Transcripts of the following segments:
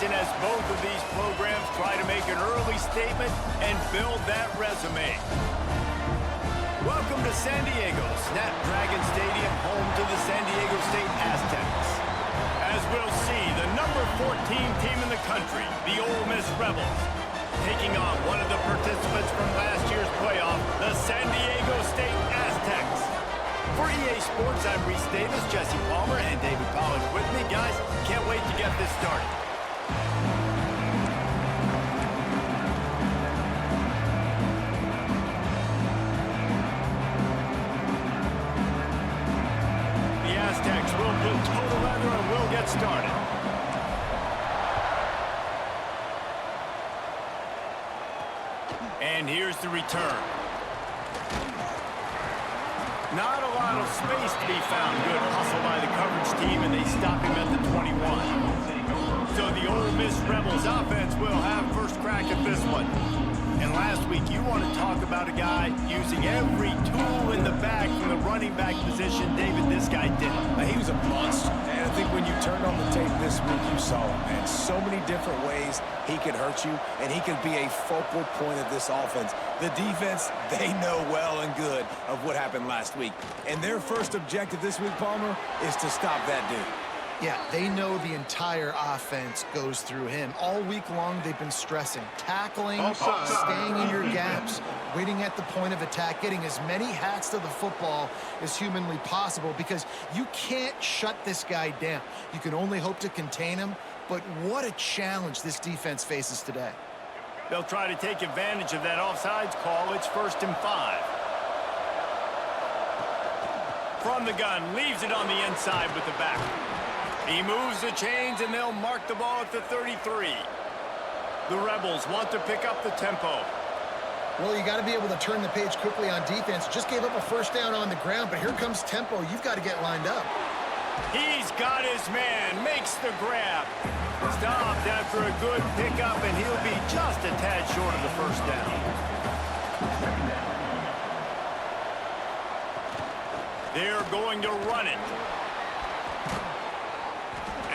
competition as both of these programs try to make an early statement and build that resume. Welcome to San Diego, Snapdragon Stadium, home to the San Diego State Aztecs. As we'll see, the number 14 team in the country, the Ole Miss Rebels, taking on one of the participants from last year's playoff, the San Diego State Aztecs. For EA Sports, I'm Reese Davis, Jesse Palmer, and David Pollack with me. Guys, can't wait to get this started. The Aztecs will put total leather and we'll get started. And here's the return. Not a lot of space to be found. Good hustle by the coverage team, and they stop him at the 21. So the Ole Miss Rebels offense will have first crack at this one. And last week, you want to talk about a guy using every tool in the bag from the running back position. David, this guy did it. He was a monster. And I think when you turned on the tape this week, you saw him, man. So many different ways he could hurt you, and he could be a focal point of this offense. The defense, they know well and good of what happened last week. And their first objective this week, Palmer, is to stop that dude. Yeah, they know the entire offense goes through him. All week long, they've been stressing, tackling, staying in your gaps, waiting at the point of attack, getting as many hats to the football as humanly possible, because you can't shut this guy down. You can only hope to contain him, but what a challenge this defense faces today. They'll try to take advantage of that offsides call. It's 1st and 5. From the gun, leaves it on the inside with the back. He moves the chains, and they'll mark the ball at the 33. The Rebels want to pick up the tempo. Well, you got to be able to turn the page quickly on defense. Just gave up a first down on the ground, but here comes tempo. You've got to get lined up. He's got his man, makes the grab. Stopped after a good pickup, and he'll be just a tad short of the first down. They're going to run it.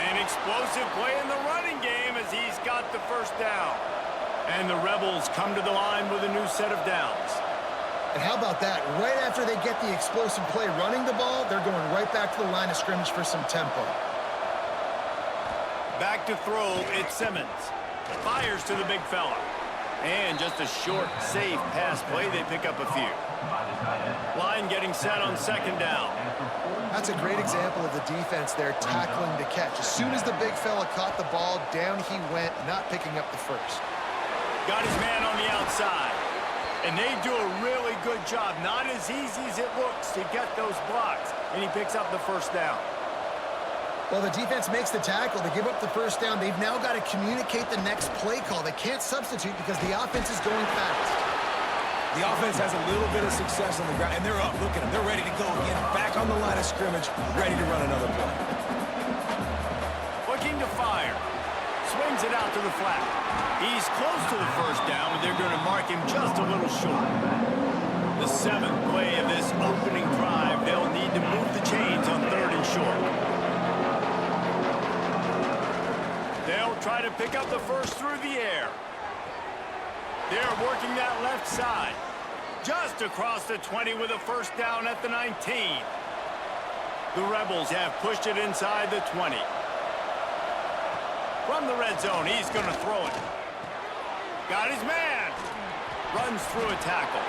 An explosive play in the running game as he's got the first down. And the Rebels come to the line with a new set of downs. And how about that? Right after they get the explosive play running the ball, they're going right back to the line of scrimmage for some tempo. Back to throw, it's Simmons. Fires to the big fella. And just a short, safe pass play, they pick up a few. Line getting set on 2nd down. That's a great example of the defense there tackling the catch. As soon as the big fella caught the ball, down he went, not picking up the first. Got his man on the outside. And they do a really good job. Not as easy as it looks to get those blocks. And he picks up the first down. Well, the defense makes the tackle. They give up the first down. They've now got to communicate the next play call. They can't substitute because the offense is going fast. The offense has a little bit of success on the ground, and they're up. Look at them. They're ready to go again. Back on the line of scrimmage, ready to run another play. Looking to fire. Swings it out to the flat. He's close to the first down, but they're going to mark him just a little short. The 7th play of this opening drive, they'll need to move the chains on 3rd and short. They'll try to pick up the first through the air. They're working that left side. Just across the 20 with a first down at the 19. The Rebels have pushed it inside the 20. From the red zone, he's going to throw it. Got his man. Runs through a tackle.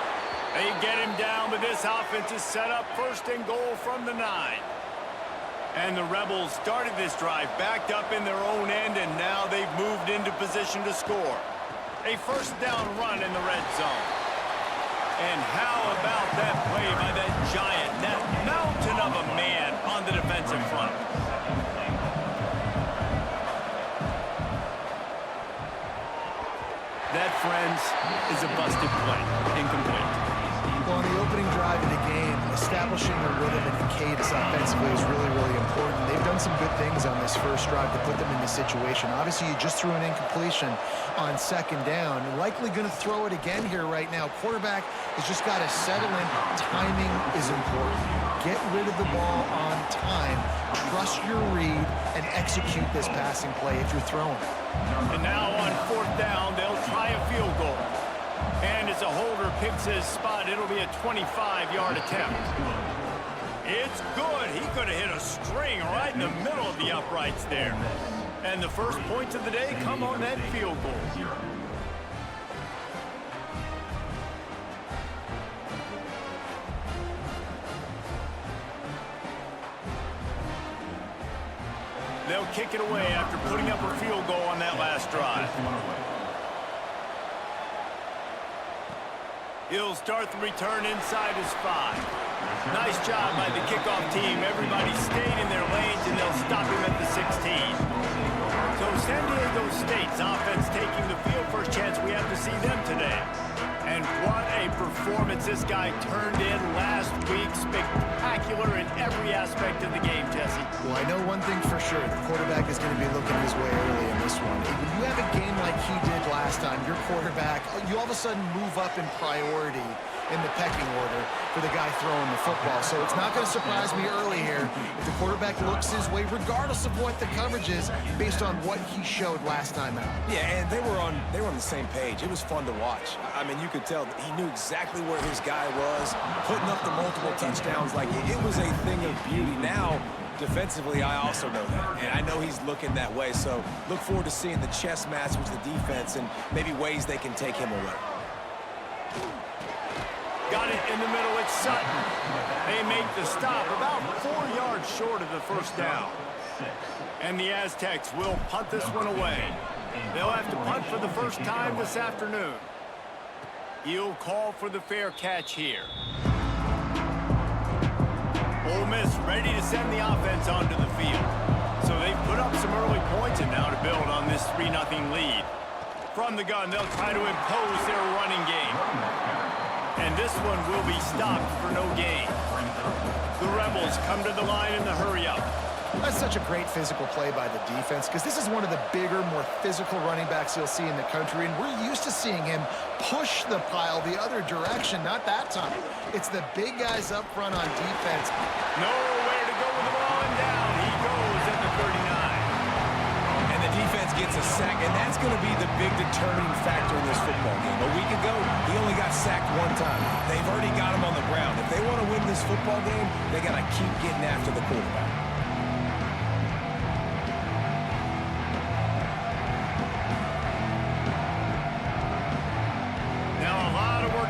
They get him down, but this offense is set up 1st and goal from the 9. And the Rebels started this drive backed up in their own end, and now they've moved into position to score. A first down run in the red zone. And how about that play by that giant, that mountain of a man on the defensive front? That, friends, is a busted play. Incomplete. Well, on the opening drive of the game, establishing a rhythm and a cadence offensively is really, really important. They've done some good things on this first drive to put them in this situation. Obviously, you just threw an incompletion on 2nd down. Likely going to throw it again here right now. Quarterback has just got to settle in. Timing is important. get rid of the ball on time, trust your read, and execute this passing play if you're throwing it. And now on 4th down, they'll try a field goal. And as a holder picks his spot, it'll be a 25-yard attempt. It's good. He could have hit a string right in the middle of the uprights there. And the first points of the day come on that field goal. They'll kick it away after putting up a field goal on that last drive. He'll start the return inside his 5. Nice job by the kickoff team. Everybody stayed in their lanes, and they'll stop him at the 16. So San Diego State's offense taking the field. First chance we have to see them today. And what a performance this guy turned in last week. Spectacular in every aspect of the game, Jesse. Well, I know one thing for sure. The quarterback is going to be looking his way early in this one. When you have a game like he did last time, your quarterback, you all of a sudden move up in priority in the pecking order for the guy throwing the football. So it's not going to surprise me early here if the quarterback looks his way, regardless of what the coverage is, based on what he showed last time out. Yeah, and they were on the same page. It was fun to watch. I mean, you could tell that he knew exactly where his guy was, putting up the multiple touchdowns. Like, it was a thing of beauty. Now, defensively, I also know that, and I know he's looking that way. So look forward to seeing the chess match with the defense and maybe ways they can take him away. Got it in the middle. It's Sutton. They make the stop about 4 yards short of the first down. And the Aztecs will punt this one away. They'll have to punt for the first time this afternoon. He'll call for the fair catch here. Ole Miss ready to send the offense onto the field. So they've put up some early points and now to build on this 3-0 lead. From the gun, they'll try to impose their running game. And this one will be stopped for no gain. The Rebels come to the line in the hurry-up. That's such a great physical play by the defense because this is one of the bigger, more physical running backs you'll see in the country, and we're used to seeing him push the pile the other direction. Not that time. It's the big guys up front on defense. Nowhere to go with the ball, and down he goes at the 39. And the defense gets a sack, and that's going to be the big determining factor in this football game. A week ago, he only got sacked 1 time. They've already got him on the ground. If they want to win this football game, they got to keep getting after the quarterback.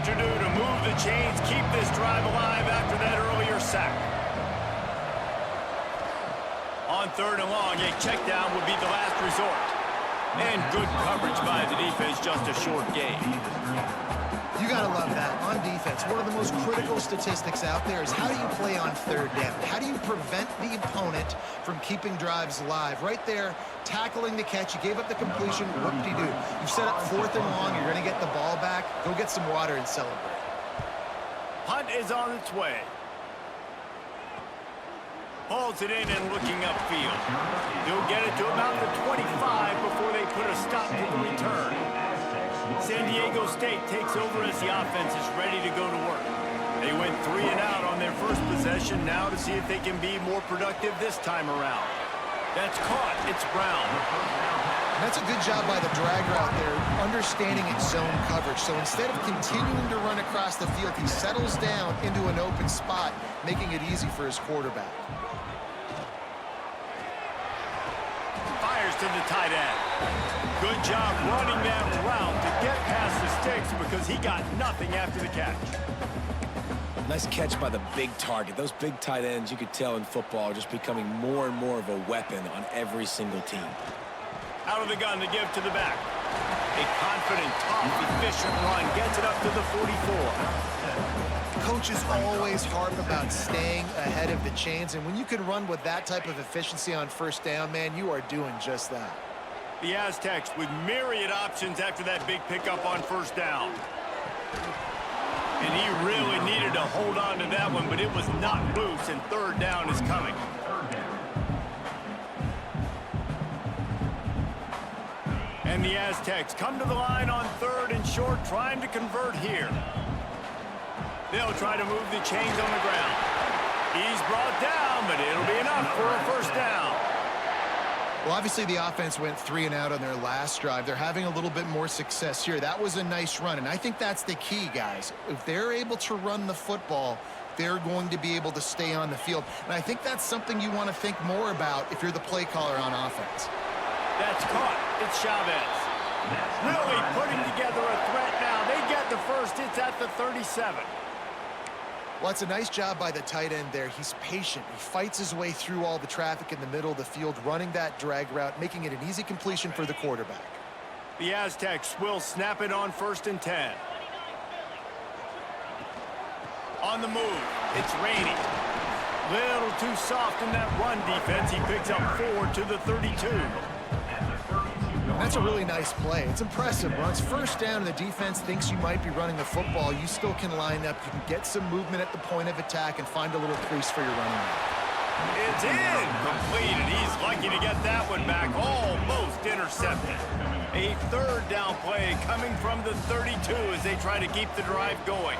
To do to move the chains, keep this drive alive after that earlier sack. On 3rd and long, a check down would be the last resort. And good coverage by the defense, just a short gain. You gotta love that. On defense, one of the most critical statistics out there is how do you play on 3rd down? How do you prevent the opponent from keeping drives alive? Right there, tackling the catch. You gave up the completion. Whoop-de-doo. You've set up 4th and long. You're going to get the ball back. Go get some water and celebrate. Punt is on its way. Hauls it in and looking upfield. He'll get it to about the 25 before they put a stop to the return. San Diego State takes over as the offense is ready to go to work. They went 3 and out on their first possession. Now to see if they can be more productive this time around. That's caught. It's Brown. That's a good job by the drag route there, understanding its zone coverage. So instead of continuing to run across the field, he settles down into an open spot, making it easy for his quarterback. Fires to the tight end. Good job running that route to get past the sticks because he got nothing after the catch. Nice catch by the big target. Those big tight ends, you could tell in football, are just becoming more and more of a weapon on every single team. Out of the gun to give to the back. A confident, tough, efficient run gets it up to the 44. Coaches always harp about staying ahead of the chains, and when you can run with that type of efficiency on 1st down, man, you are doing just that. The Aztecs with myriad options after that big pickup on 1st down. And he really needed to hold on to that one, but it was not loose, and 3rd down is coming. And the Aztecs come to the line on 3rd and short, trying to convert here. They'll try to move the chains on the ground. He's brought down, but it'll be enough for a first down. Well, obviously the offense went 3 and out on their last drive. They're having a little bit more success here. That was a nice run, and I think that's the key, guys. If they're able to run the football, they're going to be able to stay on the field. And I think that's something you want to think more about if you're the play caller on offense. That's caught. It's Chavez. Really putting together a threat now. They get the first. It's at the 37. Well, it's a nice job by the tight end there. He's patient. He fights his way through all the traffic in the middle of the field, running that drag route, making it an easy completion for the quarterback. The Aztecs will snap it on 1st and 10. On the move, it's Rainey. Little too soft in that run defense. He picks up 4 to the 32. That's a really nice play. It's impressive. Runs first down and the defense thinks you might be running the football. You still can line up. You can get some movement at the point of attack and find a little crease for your running back. It's incomplete, and he's lucky to get that one back. Almost intercepted. A 3rd down play coming from the 32 as they try to keep the drive going.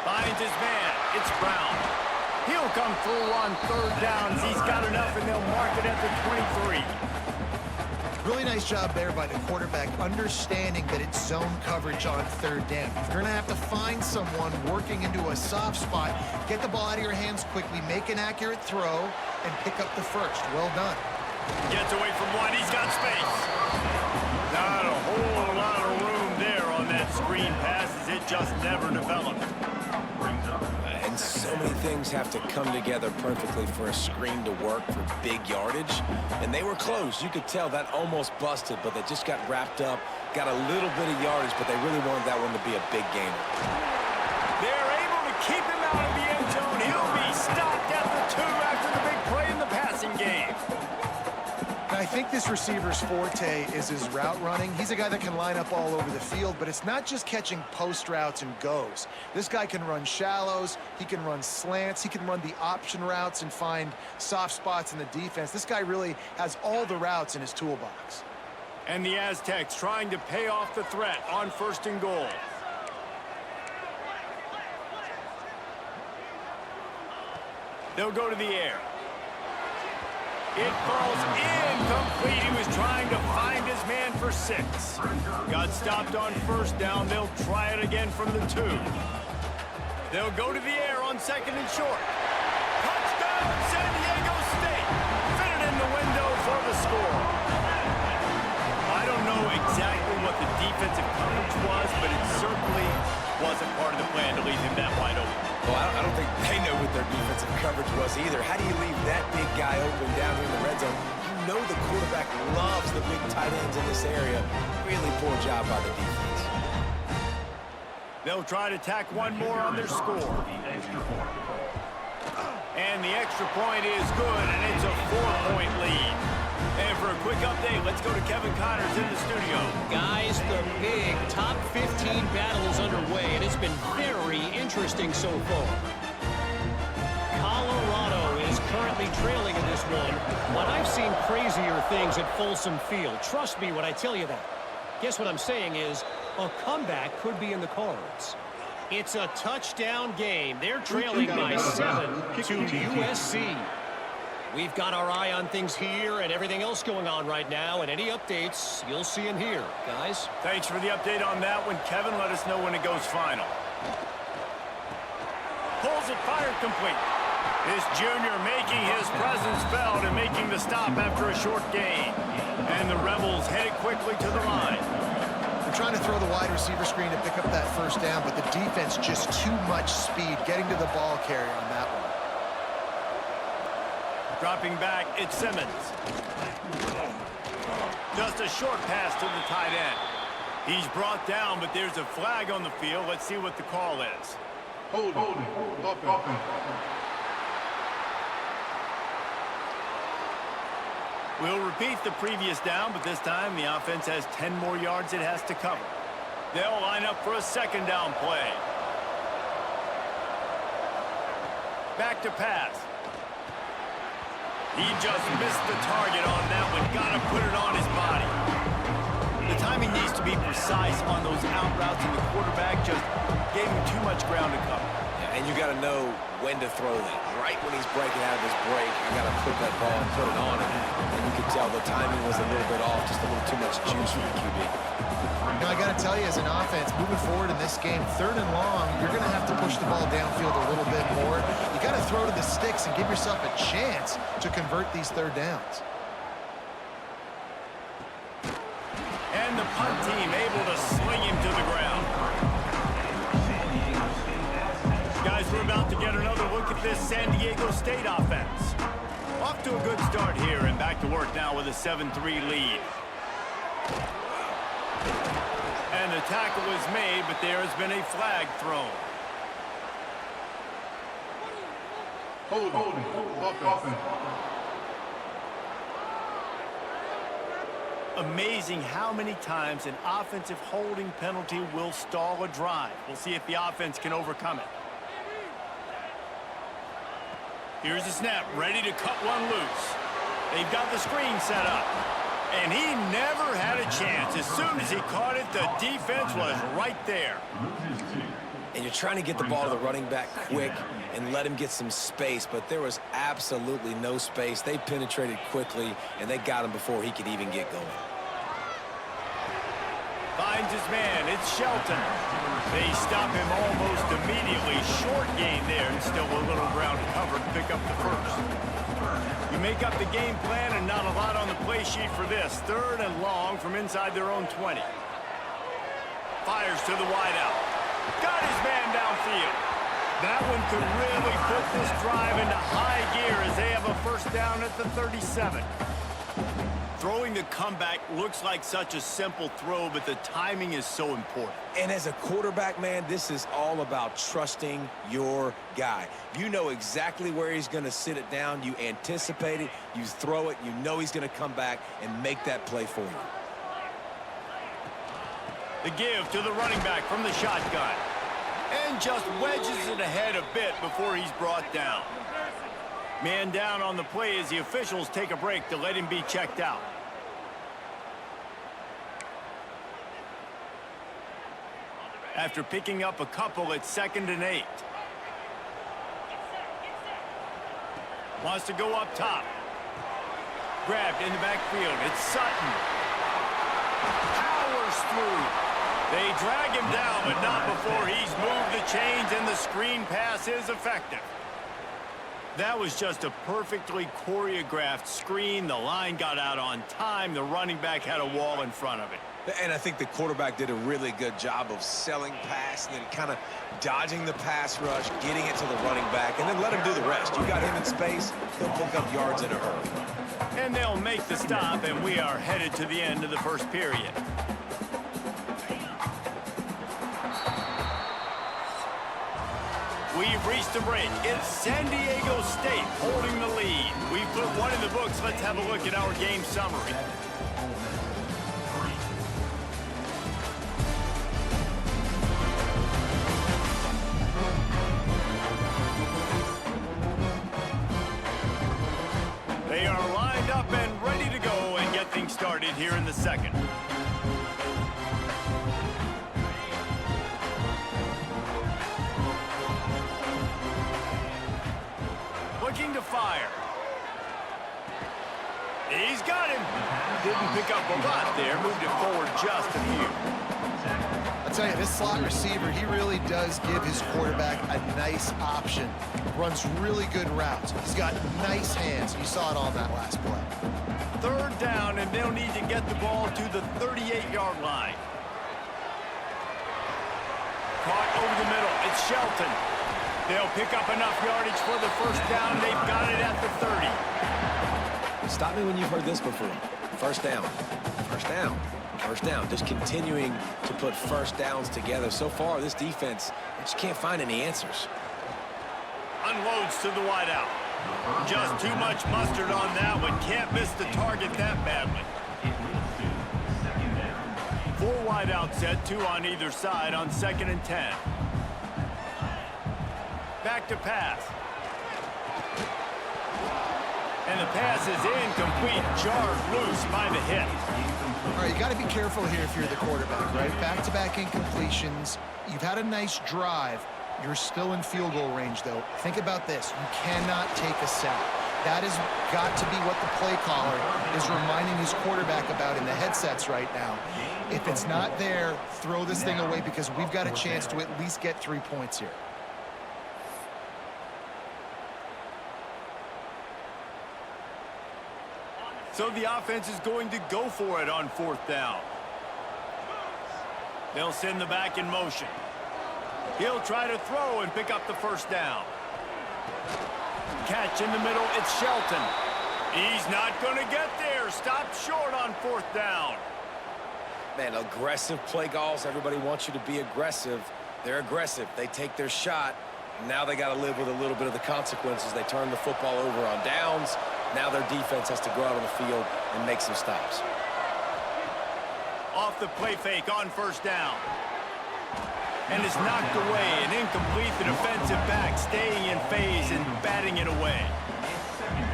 Finds his man. It's Brown. He'll come through on 3rd downs. He's got enough, and they'll mark it at the 23. Really nice job there by the quarterback, understanding that it's zone coverage on 3rd down. If you're going to have to find someone working into a soft spot, get the ball out of your hands quickly, make an accurate throw, and pick up the first. Well done. Gets away from one. He's got space. Not a whole lot of room there on that screen pass as it just never developed. And so many things have to come together perfectly for a screen to work for big yardage. And they were close. You could tell that almost busted, but they just got wrapped up, got a little bit of yardage, but they really wanted that one to be a big gainer. They're able to keep him out of the end zone. He'll be stopped at the 2 after the big play in the passing game. I think this receiver's forte is his route running. He's a guy that can line up all over the field, but it's not just catching post routes and goes. This guy can run shallows, he can run slants, he can run the option routes and find soft spots in the defense. This guy really has all the routes in his toolbox. And the Aztecs trying to pay off the threat on 1st and goal. They'll go to the air. It falls incomplete. He was trying to find his man for 6. Got stopped on 1st down. They'll try it again from the 2. They'll go to the air on 2nd and short. Touchdown, San Diego State. Fit it in the window for the score. I don't know exactly what the defensive coverage was, but it certainly wasn't part of the plan to leave him that wide open. Well, I don't think they know what their defensive coverage was either. How do you leave that big guy open down here in the red zone? You know the quarterback loves the big tight ends in this area. Really poor job by the defense. They'll try to tack one more on their score. And the extra point is good, and it's a 4-point lead. And for a quick update, let's go to Kevin Connors in the studio. Guys, the big top 15 battle is underway, and it's been very interesting so far. Colorado is currently trailing in this one, but I've seen crazier things at Folsom Field. Trust me when I tell you that. Guess what I'm saying is a comeback could be in the cards. It's a touchdown game. They're trailing by 7 to USC. We've got our eye on things here and everything else going on right now, and any updates you'll see in here, guys. Thanks for the update on that one, Kevin. Let us know when it goes final. Pulls it, fired complete. This junior making his presence felt and making the stop after a short gain. And the Rebels headed quickly to the line. They're trying to throw the wide receiver screen to pick up that 1st down, but the defense just too much speed getting to the ball carrier on that one. Dropping back, it's Simmons. Just a short pass to the tight end. He's brought down, but there's a flag on the field. Let's see what the call is. Hold it. We'll repeat the previous down, but this time the offense has 10 more yards it has to cover. They'll line up for a 2nd down play. Back to pass. He just missed the target on that one. Got to put it on his body. The timing needs to be precise on those out routes, and the quarterback just gave him too much ground to cover. Yeah, And you got to know when to throw that. Right when he's breaking out of his break, you got to put that ball and put it on him. And you can tell the timing was a little bit off, just a little too much juice from the QB. You know, I got to tell you, as an offense, moving forward in this game, 3rd and long, you're going to have to push the ball downfield a little bit more. You got to throw to the sticks and give yourself a chance to convert these 3rd downs. And the punt team able to sling him to the ground. Guys, we're about to get another look at this San Diego State offense. Off to a good start here and back to work now with a 7-3 lead. And the tackle is made, but there has been a flag thrown. Holding. Offense. Amazing how many times an offensive holding penalty will stall a drive. We'll see if the offense can overcome it. Here's the snap, ready to cut one loose. They've got the screen set up. And he never had a chance. As soon as he caught it, the defense was right there. And you're trying to get the ball to the running back quick and let him get some space, but there was absolutely no space. They penetrated quickly, and they got him before he could even get going. Finds his man. It's Shelton. They stop him almost immediately. Short gain there, and still a little ground to cover to pick up the first. You make up the game plan, and not a lot on the play sheet for this. 3rd and long from inside their own 20. Fires to the wideout. Got his man downfield. That one could really put this drive into high gear as they have a first down at the 37. Throwing the comeback looks like such a simple throw, but the timing is so important. And as a quarterback, man, this is all about trusting your guy. You know exactly where he's going to sit it down. You anticipate it. You throw it. You know he's going to come back and make that play for you. The give to the running back from the shotgun. And just wedges it ahead a bit before he's brought down. Man down on the play as the officials take a break to let him be checked out. After picking up a couple, it's 2nd and 8. Wants to go up top. Grabbed in the backfield. It's Sutton. Powers through. They drag him down, but not before he's moved the chains, and the screen pass is effective. That was just a perfectly choreographed screen. The line got out on time. The running back had a wall in front of it. And I think the quarterback did a really good job of selling pass and then kind of dodging the pass rush, getting it to the running back, and then let him do the rest. You got him in space, he'll pick up yards in a hurry. And they'll make the stop, and we are headed to the end of the first period. We've reached the break. It's San Diego State holding the lead. We've put one in the books. Let's have a look at our game summary. They are lined up and ready to go and get things started here in the second. Looking to fire. He's got him. Didn't pick up a lot there. Moved it forward just a few. I'll tell you, this slot receiver, he really does give his quarterback a nice option. Runs really good routes. He's got nice hands. You saw it on that last play. 3rd down, and they'll need to get the ball to the 38-yard line. Caught over the middle. It's Shelton. They'll pick up enough yardage for the first down. They've got it at the 30. Stop me when you've heard this before. First down. First down. First down. Just continuing to put first downs together. So far, this defense just can't find any answers. Unloads to the wideout. Just too much mustard on that one. Can't miss the target that badly. 4 wideouts set, 2 on either side on 2nd and 10. Back to pass. And the pass is incomplete. Jarred loose by the hit. All right, you got to be careful here if you're the quarterback, right? Back-to-back incompletions. You've had a nice drive. You're still in field goal range, though. Think about this. You cannot take a sack. That has got to be what the play caller is reminding his quarterback about in the headsets right now. If it's not there, throw this thing away because we've got a chance to at least get 3 points here. So the offense is going to go for it on 4th down. They'll send the back in motion. He'll try to throw and pick up the 1st down. Catch in the middle, it's Shelton. He's not going to get there. Stop short on 4th down. Man, aggressive play calls. Everybody wants you to be aggressive. They're aggressive. They take their shot. Now they got to live with a little bit of the consequences. They turn the football over on downs. Now their defense has to go out on the field and make some stops. Off the play fake on 1st down. And it's knocked away and incomplete. The defensive back staying in phase and batting it away.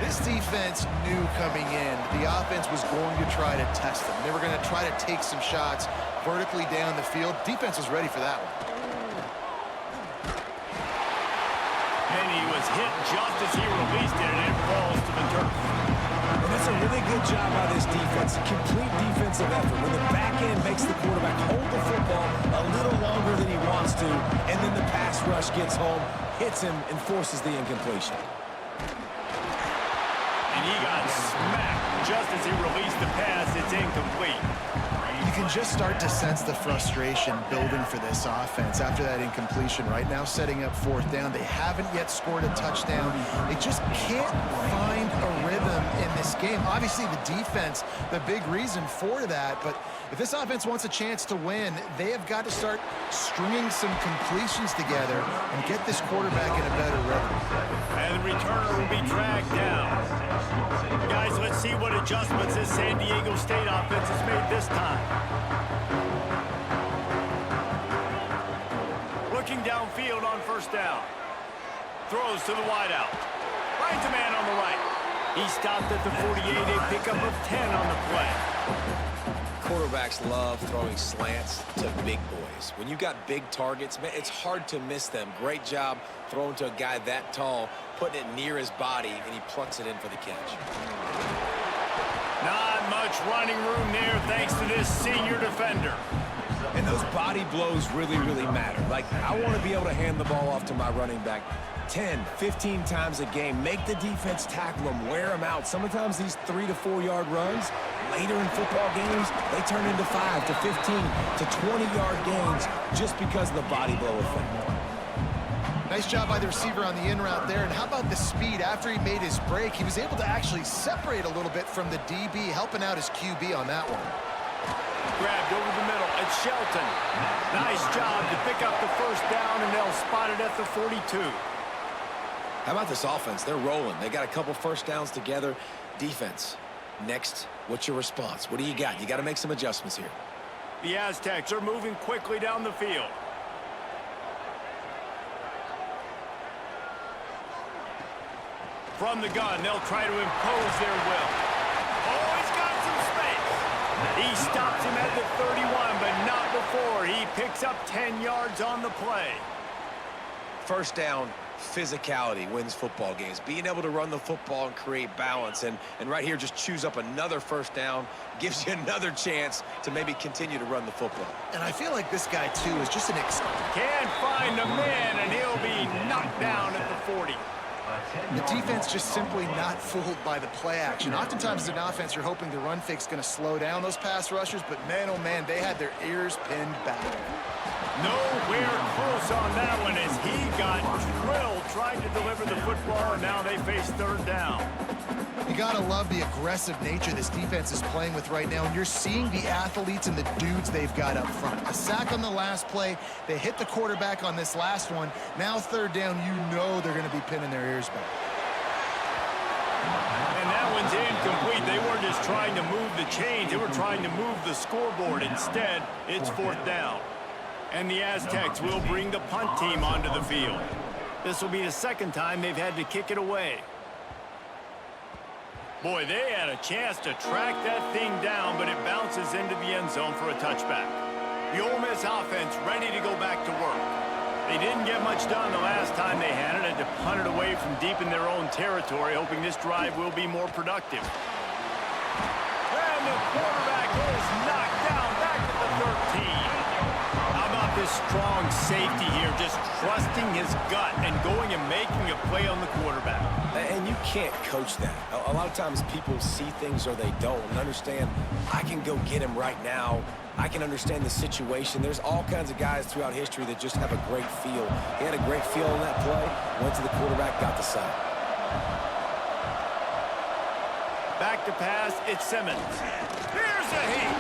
This defense knew coming in the offense was going to try to test them. They were going to try to take some shots vertically down the field. Defense was ready for that one. And he was hit just as he released it, and it falls to the turf. And that's a really good job by this defense. Complete defensive effort. When the back end makes the quarterback hold the football a little longer than he wants to, and then the pass rush gets home, hits him, and forces the incompletion. And he got smacked just as he released the pass. It's incomplete. You can just start to sense the frustration building for this offense after that incompletion. Right now, setting up 4th down. They haven't yet scored a touchdown. They just can't find a rhythm in this game. Obviously, the defense, the big reason for that. But if this offense wants a chance to win, they have got to start stringing some completions together and get this quarterback in a better rhythm. And the returner will be dragged down. Guys, let's see what adjustments this San Diego State offense has made this time. Looking downfield on 1st down. Throws to the wideout. Finds a man on the right. He stopped at the 48, a pickup of 10 on the play. Quarterbacks love throwing slants to big boys. When you've got big targets, man, it's hard to miss them. Great job throwing to a guy that tall, putting it near his body, and he plucks it in for the catch. Not much running room there thanks to this senior defender. And those body blows really, really matter. Like, I want to be able to hand the ball off to my running back 10, 15 times a game. Make the defense tackle them, wear them out. Sometimes these 3 to 4 yard runs, later in football games, they turn into 5 to 15 to 20-yard gains just because of the body blow effect. Nice job by the receiver on the in route there. And how about the speed? After he made his break, he was able to actually separate a little bit from the DB, helping out his QB on that one. Grabbed over the middle. It's Shelton. Nice job to pick up the 1st down, and they'll spot it at the 42. How about this offense? They're rolling. They got a couple 1st downs together. Defense. Next, what's your response? What do you got? You got to make some adjustments here. The Aztecs are moving quickly down the field. From the gun, they'll try to impose their will. Oh, he's got some space. He stops him at the 31, but not before. He picks up 10 yards on the play. 1st down, physicality wins football games. Being able to run the football and create balance. And right here, just choose up another 1st down. Gives you another chance to maybe continue to run the football. And I feel like this guy, too, is just an Can't find a man, and he'll be knocked down at the 40. The defense just simply not fooled by the play action. Oftentimes as an offense, you're hoping the run fake's going to slow down those pass rushers, but man, oh man, they had their ears pinned back. Nowhere close on that one as he got drilled, tried to deliver the football, and now they face 3rd down. You got to love the aggressive nature this defense is playing with right now, and you're seeing the athletes and the dudes they've got up front. A sack on the last play. They hit the quarterback on this last one. Now 3rd down, you know they're going to be pinning their ears back. And that one's incomplete. They weren't just trying to move the chains. They were trying to move the scoreboard. Instead, it's 4th down. And the Aztecs will bring the punt team onto the field. This will be the 2nd time they've had to kick it away. Boy, they had a chance to track that thing down, but it bounces into the end zone for a touchback. The Ole Miss offense ready to go back to work. They didn't get much done the last time they had it, and to punt it away from deep in their own territory, hoping this drive will be more productive. And the quarterback is knocked down back at the 13. How about this strong safety here, just trusting his gut and going and making a play on the quarterback. And you can't coach that. A lot of times people see things or they don't and understand, I can go get him right now. I can understand the situation. There's all kinds of guys throughout history that just have a great feel. He had a great feel in that play, went to the quarterback, got the sack. Back to pass, it's Simmons. Here's the heat.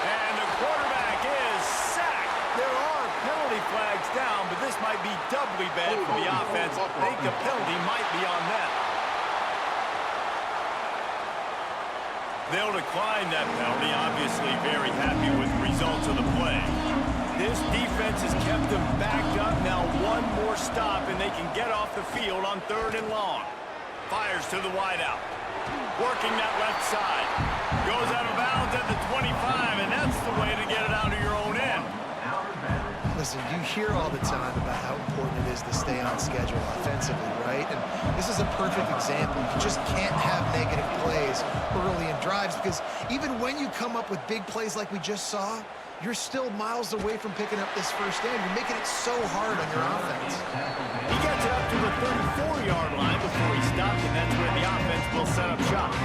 And the quarterback is sacked. There are penalty flags down, but this might be doubly bad for the offense. I think the penalty might be on them. They'll decline that penalty, obviously very happy with the results of the play. This defense has kept them backed up. Now one more stop, and they can get off the field on 3rd and long. Fires to the wideout. Working that left side. Goes out of bounds at the 25, and that's the way to get it out of your own end. Listen, you hear all the time about how important it is to stay on schedule offensively, right? And this is a perfect example. You just can't have negative plays early in drives because even when you come up with big plays like we just saw, you're still miles away from picking up this first down. You're making it so hard on your offense. He gets it up to the 34-yard line before he stops, and that's where the offense will set up shop.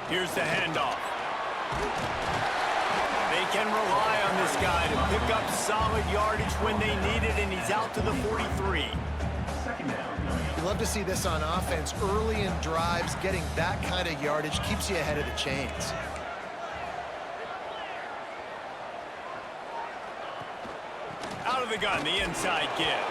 Here's the handoff. They can rely on this guy to pick up solid yardage when they need it, and he's out to the 43. You love to see this on offense. Early in drives, getting that kind of yardage keeps you ahead of the chains. Out of the gun, the inside give.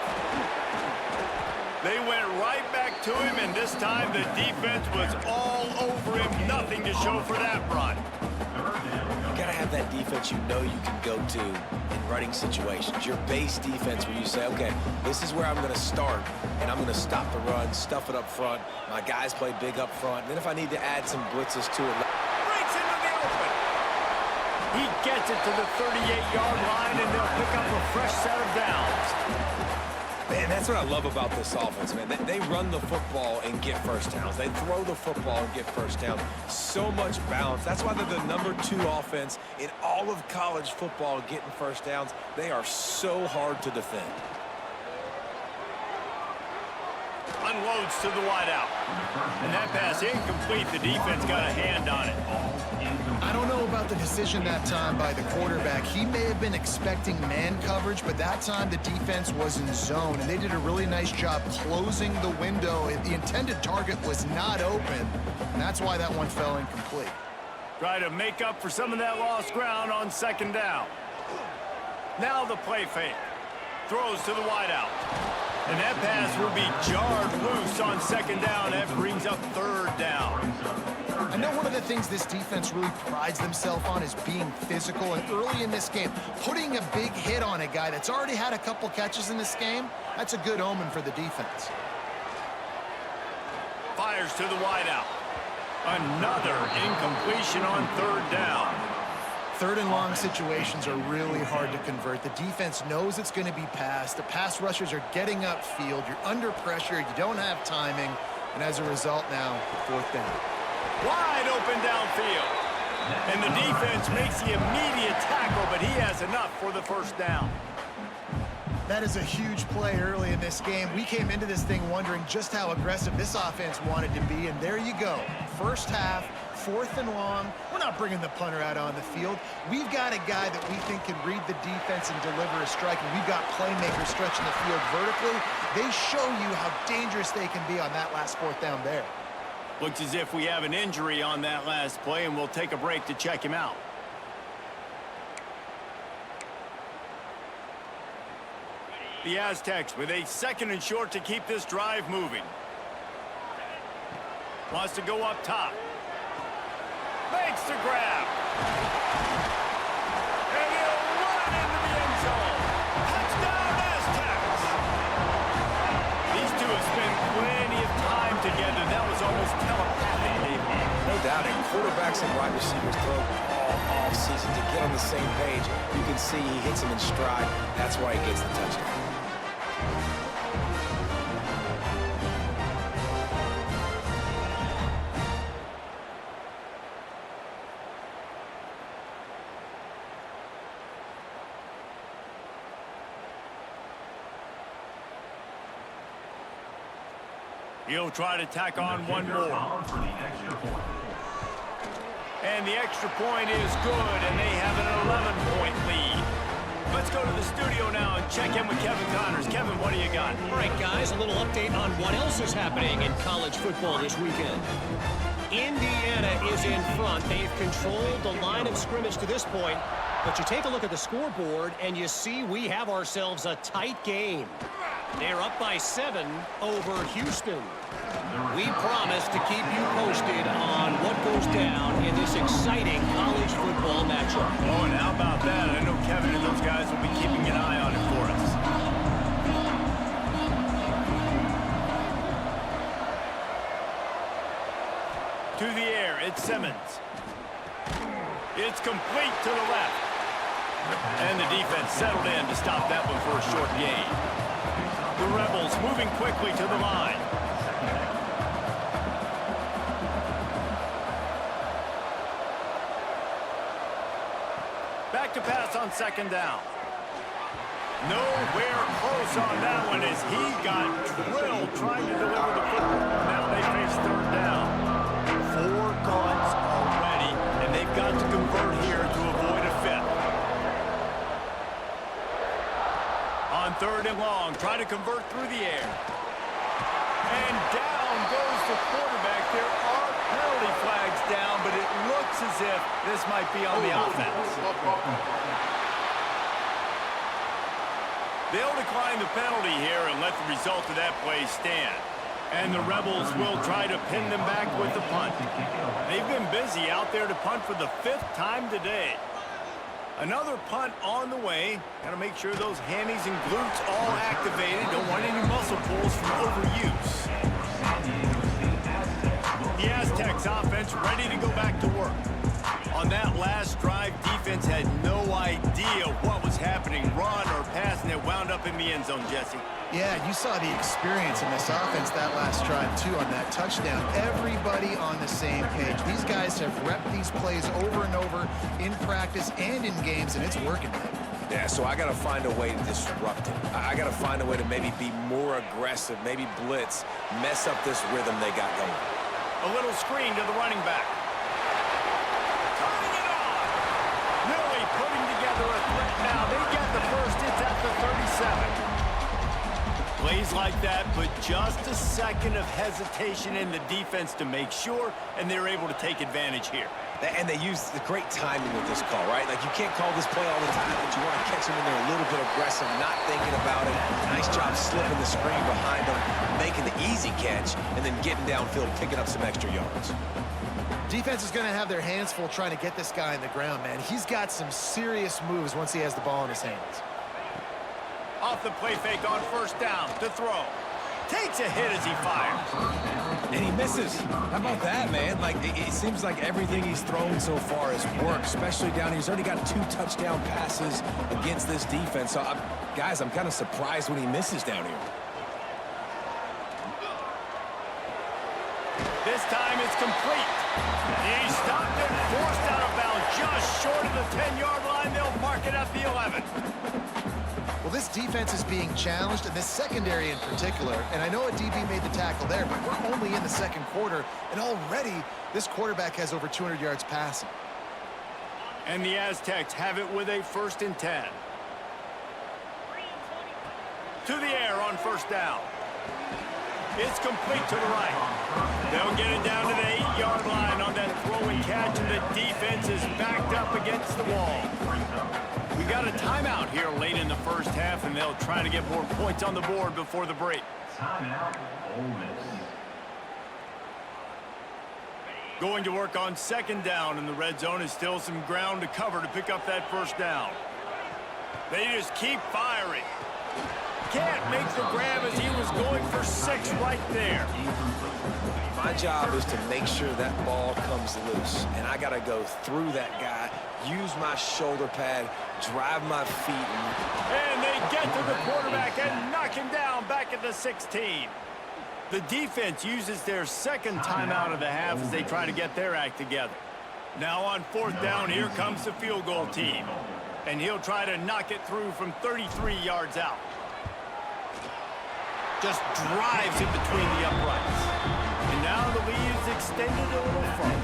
They went right back to him, and this time the defense was all over him. Nothing to show for that run. You got to have that defense you know you can go to in running situations. Your base defense where you say, okay, this is where I'm going to start, and I'm going to stop the run, stuff it up front. My guys play big up front. And then if I need to add some blitzes to it. Breaks into the open. He gets it to the 38-yard line, and they'll pick up a fresh set of downs. Man, that's what I love about this offense, man. They run the football and get first downs. They throw the football and get first downs. So much balance. That's why they're the #2 offense in all of college football getting first downs. They are so hard to defend. Unloads to the wideout. And that pass incomplete. The defense got a hand on it. I don't know about the decision that time by the quarterback. He may have been expecting man coverage, but that time the defense was in zone, and they did a really nice job closing the window. The intended target was not open, and that's why that one fell incomplete. Try to make up for some of that lost ground on 2nd down. Now the play fake. Throws to the wideout. And that pass will be jarred loose on 2nd down. That brings up 3rd down. I know one of the things this defense really prides themselves on is being physical, and early in this game, putting a big hit on a guy that's already had a couple catches in this game, that's a good omen for the defense. Fires to the wideout. Another incompletion on 3rd down. 3rd and long situations are really hard to convert. The defense knows it's going to be passed. The pass rushers are getting upfield. You're under pressure. You don't have timing. And as a result now, 4th down. Wide open downfield. And the defense makes the immediate tackle, but he has enough for the 1st down. That is a huge play early in this game. We came into this thing wondering just how aggressive this offense wanted to be, and there you go. First half, 4th and long. We're not bringing the punter out on the field. We've got a guy that we think can read the defense and deliver a strike, and we've got playmakers stretching the field vertically. They show you how dangerous they can be on that last 4th down there. Looks as if we have an injury on that last play, and we'll take a break to check him out. The Aztecs with a 2nd and short to keep this drive moving. Wants to go up top. Makes the grab. And he'll run into the end zone. Touchdown, Aztecs! These two have spent plenty of time together. That was almost telegraphed. listen wide receivers throw all off season to get on the same page. You can see he hits him in stride. That's why he gets the touchdown. He'll try to tack on one more. And the extra point is good, and they have an 11-point lead. Let's go to the studio now and check in with Kevin Connors. Kevin, what do you got? All right, guys, a little update on what else is happening in college football this weekend. Indiana is in front. They've controlled the line of scrimmage to this point. But you take a look at the scoreboard, and you see we have ourselves a tight game. They're up by 7 over Houston. We promise to keep you posted on what goes down in this exciting college football matchup. Oh, and how about that? I know Kevin and those guys will be keeping an eye on it for us. To the air, it's Simmons. It's complete to the left. And the defense settled in to stop that one for a short gain. The Rebels moving quickly to the line. Back to pass on second down. Nowhere close on that one as he got drilled trying to deliver the football. Now they face third down. 4 punts already, and they've got to convert here to avoid a fifth. On third and long, try to convert through the air. And down goes the quarterback. There are penalty flags down, but it looks as if this might be on the offense. They'll decline the penalty here and let the result of that play stand. And the Rebels will try to pin them back with the punt. They've been busy out there to punt for the 5th time today. Another punt on the way. Got to make sure those hammies and glutes all activated. Don't want any muscle pulls from overuse. The Aztecs offense ready to go back to work. On that last drive, defense had no idea what was happening. Run or pass, and it wound up in the end zone, Jesse. Yeah, you saw the experience in this offense that last drive, too, on that touchdown. Everybody on the same page. These guys have repped these plays over and over in practice and in games, and it's working. Yeah, so I got to find a way to disrupt it. I got to find a way to maybe be more aggressive, maybe blitz, mess up this rhythm they got going. A little screen to the running back. Turning it on. Really putting together a threat now. They get the first. It's at the 37. Plays like that, but just a second of hesitation in the defense to make sure, and they're able to take advantage here. And they use the great timing with this call, right? Like, you can't call this play all the time, but you want to catch them when they're a little bit aggressive, not thinking about it. Nice job slipping the screen behind them, making the easy catch, and then getting downfield, picking up some extra yards. Defense is going to have their hands full trying to get this guy on the ground, man. He's got some serious moves once he has the ball in his hands. Off the play fake on first down to throw. Takes a hit as he fires. And he misses. How about that, man? Like, it seems like everything he's thrown so far has worked, especially down here. He's already got 2 touchdown passes against this defense. So, guys, I'm kind of surprised when he misses down here. This time it's complete. He stopped it, forced out of bounds, just short of the 10-yard line. They'll mark it at the 11. Well, this defense is being challenged, and this secondary in particular. And I know a DB made the tackle there, but we're only in the second quarter, and already this quarterback has over 200 yards passing. And the Aztecs have it with a 1st and 10. To the air on first down. It's complete to the right. They'll get it down to the 8-yard line on that throw and catch, and the defense is backed up against the wall. We got a timeout here late in the first half, and they'll try to get more points on the board before the break. Timeout, Ole Miss. Going to work on second down, and the red zone is still some ground to cover to pick up that first down. They just keep firing. Can't make the grab as he was going for 6 right there. My job is to make sure that ball comes loose, and I got to go through that guy, use my shoulder pad, drive my feet. And they get to the quarterback and knock him down back at the 16. The defense uses their second timeout of the half as they try to get their act together. Now on 4th down, here comes the field goal team. And he'll try to knock it through from 33 yards out. Just drives it between the uprights. And now the lead is extended a little further.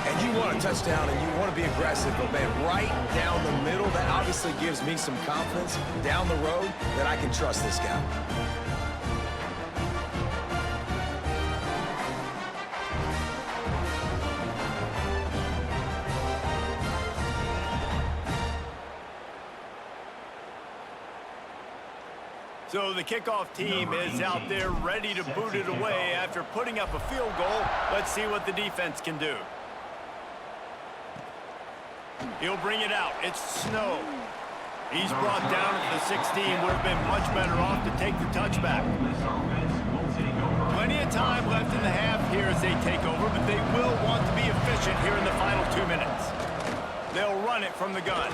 And you want a touchdown and you want to be aggressive, but man, right down the middle, that obviously gives me some confidence down the road that I can trust this guy. So the kickoff team is out there ready to boot it away after putting up a field goal. Let's see what the defense can do. He'll bring it out. It's Snow. He's brought down at the 16. Would have been much better off to take the touchback. Plenty of time left in the half here as they take over, but they will want to be efficient here in the final 2 minutes. They'll run it from the gun.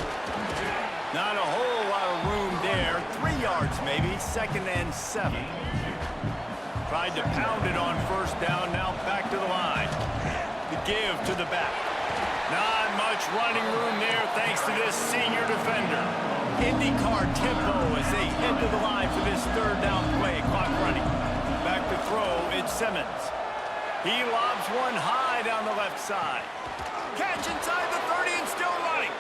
Not a whole lot of room there. 3 yards maybe. 2nd and 7. Tried to pound it on 1st down. Now back to the line. The give to the back. Not much running room there thanks to this senior defender. IndyCar tempo as they head to the line for this 3rd down play. Clock running. Back to throw. It's Simmons. He lobs one high down the left side. Catch inside the 30 and still running.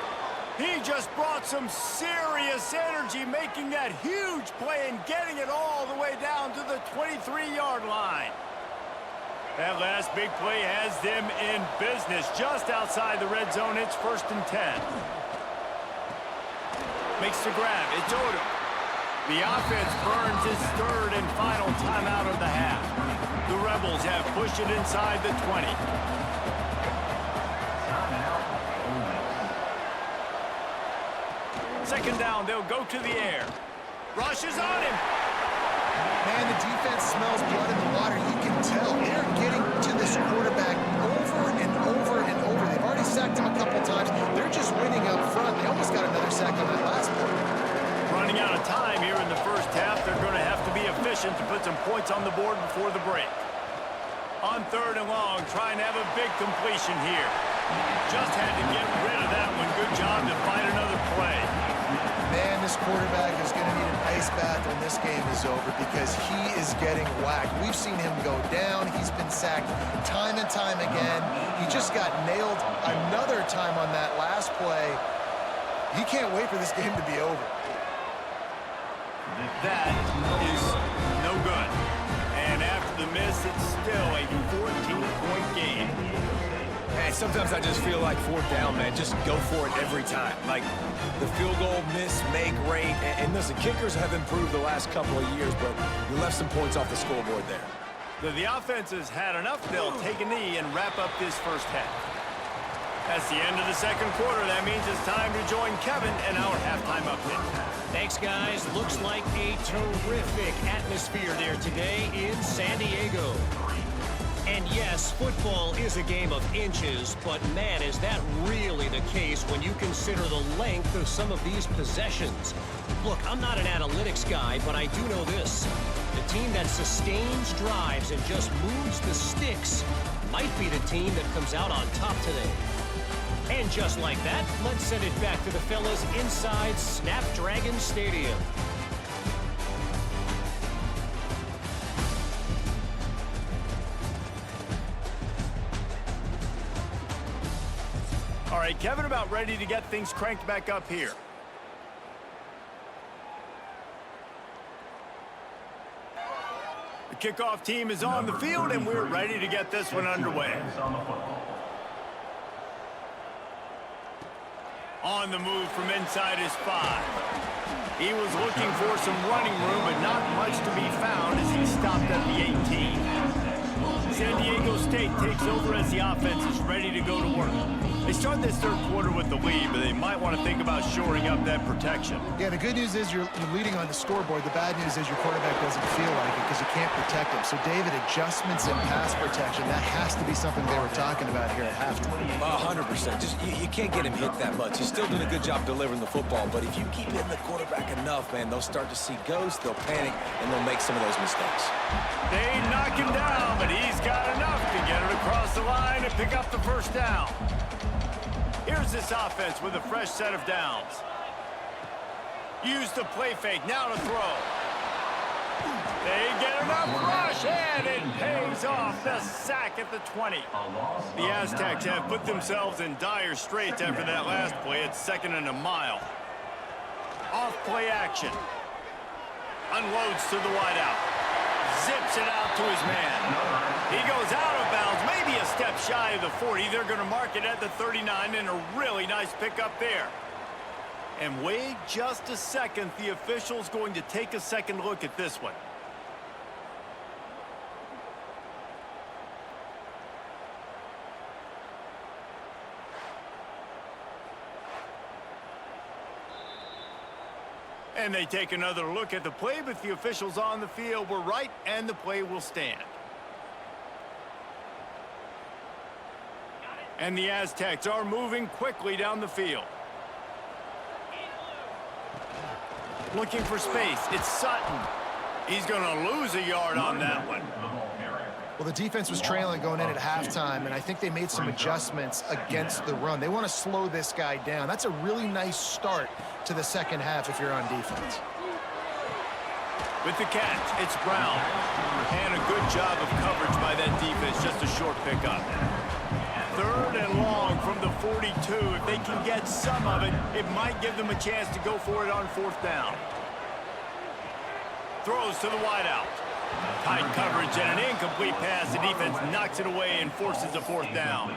He just brought some serious energy, making that huge play and getting it all the way down to the 23-yard line. That last big play has them in business just outside the red zone. It's 1st and 10. Makes the grab. It's Odom. The offense burns its 3rd and final timeout of the half. The Rebels have pushed it inside the 20. Second down, they'll go to the air. Rush is on him. Man, the defense smells blood in the water. You can tell they're getting to this quarterback over and over and over. They've already sacked him a couple times. They're just winning up front. They almost got another sack on that last play. Running out of time here in the 1st half. They're going to have to be efficient to put some points on the board before the break. On 3rd and long, trying to have a big completion here. Just had to get rid of that one. Good job to find another play. Man, this quarterback is going to need an ice bath when this game is over because he is getting whacked. We've seen him go down. He's been sacked time and time again. He just got nailed another time on that last play. He can't wait for this game to be over. That is no good. And after the miss, it's still a 14-point game. Man, sometimes I just feel like 4th down, man. Just go for it every time. Like the field goal miss, make rate. And listen, kickers have improved the last couple of years, but you left some points off the scoreboard there. The offense has had enough. They'll take a knee and wrap up this 1st half. That's the end of the 2nd quarter. That means it's time to join Kevin in our halftime update. Thanks, guys. Looks like a terrific atmosphere there today in San Diego. And yes, football is a game of inches, but man, is that really the case when you consider the length of some of these possessions. Look, I'm not an analytics guy, but I do know this. The team that sustains drives and just moves the sticks might be the team that comes out on top today. And just like that, let's send it back to the fellas inside Snapdragon Stadium. All right, Kevin, about ready to get things cranked back up here. The kickoff team is on the field, and we're ready to get this one underway. On the move from inside his 5. He was looking for some running room, but not much to be found as he stopped at the 18. San Diego State takes over as the offense is ready to go to work. They start this third quarter with the lead, but they might want to think about shoring up that protection. Yeah, the good news is you're leading on the scoreboard. The bad news is your quarterback doesn't feel like it because you can't protect him. So, David, adjustments in pass protection, that has to be something they were talking about here at halftime. 100%. Just you can't get him hit that much. He's still doing a good job delivering the football, but if you keep hitting the quarterback enough, man, they'll start to see ghosts, they'll panic, and they'll make some of those mistakes. They knock him down, but he's got enough to get it across the line and pick up the first down. Here's this offense with a fresh set of downs. Use the play fake, now to throw. They get enough rush, and it pays off. The sack at the 20. The Aztecs have put themselves in dire straits after that last play. It's 2nd and a mile. Off play action. Unloads to the wideout. Zips it out to his man. He goes out of bounds, maybe a step shy of the 40. They're going to mark it at the 39, and a really nice pickup there. And wait just a second. The official's going to take a second look at this one. And they take another look at the play, but the officials on the field were right, and the play will stand. And the Aztecs are moving quickly down the field. Looking for space. It's Sutton. He's going to lose a yard on that one. Well, the defense was trailing going in at halftime, and I think they made some adjustments against the run. They want to slow this guy down. That's a really nice start to the second half if you're on defense. With the catch, it's Brown. And a good job of coverage by that defense, just a short pickup. 3rd and long from the 42. If they can get some of it, it might give them a chance to go for it on 4th down. Throws to the wideout. Tight coverage and an incomplete pass. The defense knocks it away and forces a 4th down.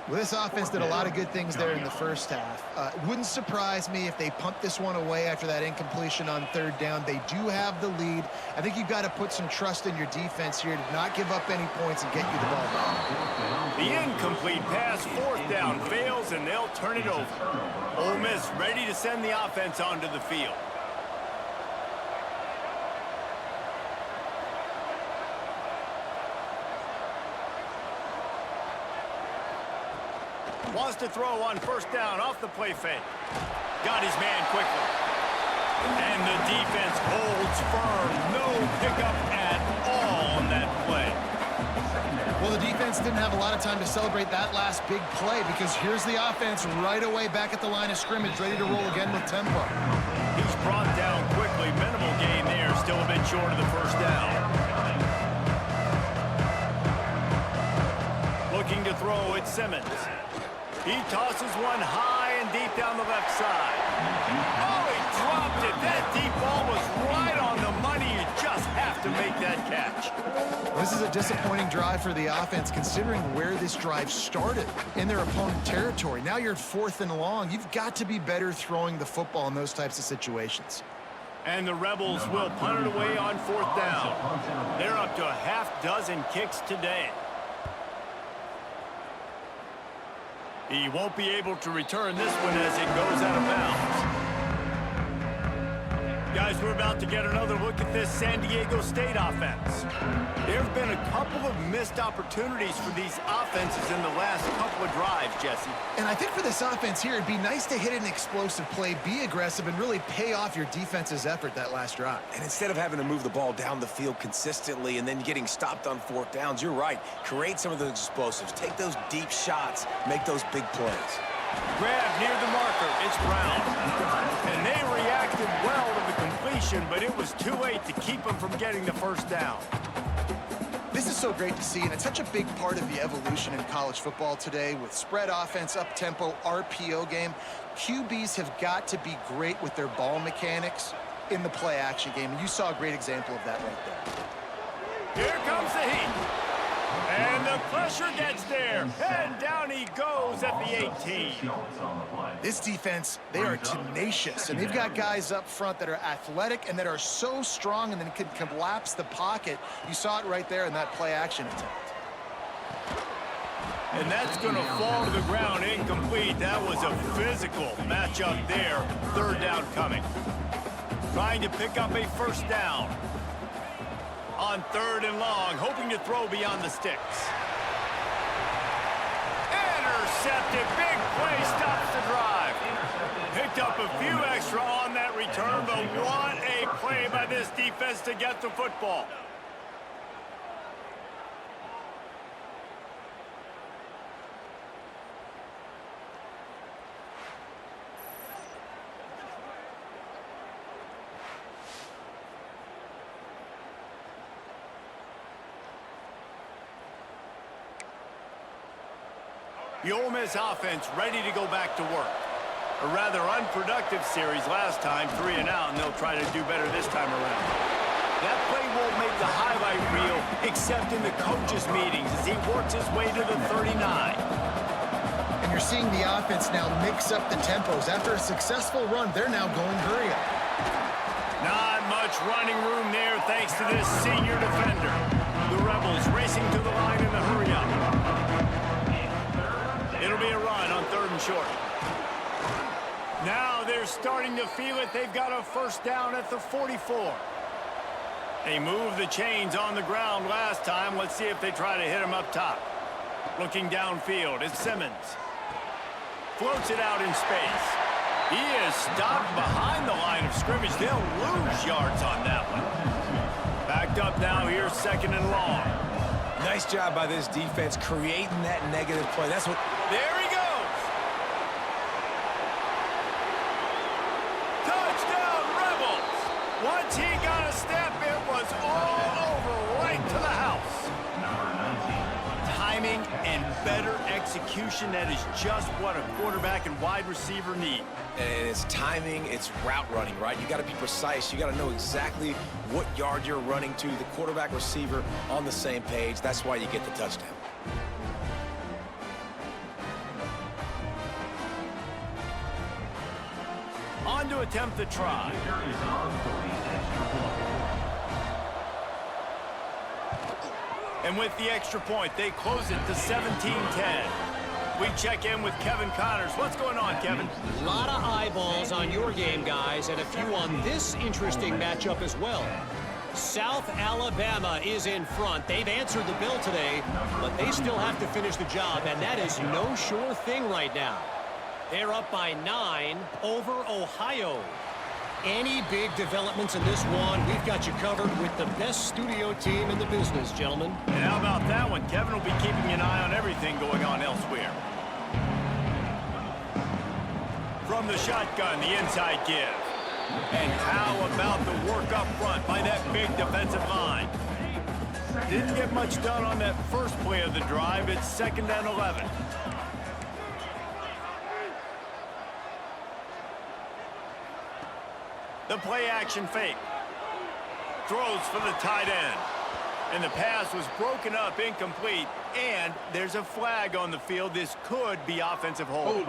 Well, this offense did a lot of good things there in the first half. Wouldn't surprise me if they punt this one away after that incompletion on 3rd down. They do have the lead. I think you've got to put some trust in your defense here to not give up any points and get you the ball back. The incomplete pass, 4th down, fails, and they'll turn it over. Ole Miss ready to send the offense onto the field. Wants to throw on 1st down off the play fake. Got his man quickly. And the defense holds firm. No pickup at all on that play. Well, the defense didn't have a lot of time to celebrate that last big play because here's the offense right away back at the line of scrimmage, ready to roll again with tempo. He's brought down quickly. Minimal gain there. Still a bit short of the 1st down. Looking to throw, it's Simmons. He tosses one high and deep down the left side. Oh, he dropped it. That deep ball was right on the money. You just have to make that catch. This is a disappointing drive for the offense considering where this drive started in their opponent territory. Now you're at 4th and long. You've got to be better throwing the football in those types of situations. And the Rebels will punt it away on 4th down. They're up to a half-dozen kicks today. He won't be able to return this one as it goes out of bounds. Guys, we're about to get another look at this San Diego State offense. There have been a couple of missed opportunities for these offenses in the last couple of drives, Jesse. And I think for this offense here, it'd be nice to hit an explosive play, be aggressive, and really pay off your defense's effort that last drive. And instead of having to move the ball down the field consistently and then getting stopped on 4th downs, you're right. Create some of those explosives. Take those deep shots. Make those big plays. Grab near the marker. It's Brown. And they reacted well to the completion, but it was too late to keep them from getting the 1st down. This is so great to see, and it's such a big part of the evolution in college football today with spread offense, up-tempo, RPO game. QBs have got to be great with their ball mechanics in the play-action game, and you saw a great example of that right there. Here comes the heat. And the pressure gets there. And down he goes at the 18. This defense, they are tenacious, and they've got guys up front that are athletic and that are so strong and then can collapse the pocket. You saw it right there in that play-action attempt. And that's going to fall to the ground incomplete. That was a physical matchup there. Third down coming. Trying to pick up a first down. On third and long, hoping to throw beyond the sticks. Intercepted. Big play stops the drive. Picked up a few extra on that return, but what a play by this defense to get the football. The Ole Miss offense ready to go back to work. A rather unproductive series last time, 3 and out, and they'll try to do better this time around. That play won't make the highlight reel, except in the coaches' meetings as he works his way to the 39. And you're seeing the offense now mix up the tempos. After a successful run, they're now going hurry up. Not much running room there thanks to this senior defender. The Rebels racing to the line in the hurry up. It'll be a run on third and short. Now they're starting to feel it. They've got a first down at the 44. They moved the chains on the ground last time. Let's see if they try to hit him up top. Looking downfield is Simmons. Floats it out in space. He is stopped behind the line of scrimmage. They'll lose yards on that one. Backed up now here, second and long. Nice job by this defense creating that negative play. That's what... There he goes. Touchdown, Rebels. Once he got a step, it was all over right to the house. Timing and better execution, that is just what a quarterback and wide receiver need. And it's timing, it's route running, right? You got to be precise. You got to know exactly what yard you're running to. The quarterback, receiver on the same page. That's why you get the touchdown. On to attempt the try. And with the extra point, they close it to 17-10. We check in with Kevin Connors. What's going on, Kevin? A lot of eyeballs on your game, guys, and a few on this interesting matchup as well. South Alabama is in front. They've answered the bell today, but they still have to finish the job, and that is no sure thing right now. They're up by 9 over Ohio. Any big developments in this one, we've got you covered with the best studio team in the business, gentlemen. And how about that one? Kevin will be keeping an eye on everything going on elsewhere. From the shotgun, the inside give. And how about the work up front by that big defensive line? Didn't get much done on that first play of the drive. It's 2nd and 11. The play action fake. Throws for the tight end. And the pass was broken up, incomplete. And there's a flag on the field. This could be offensive hold.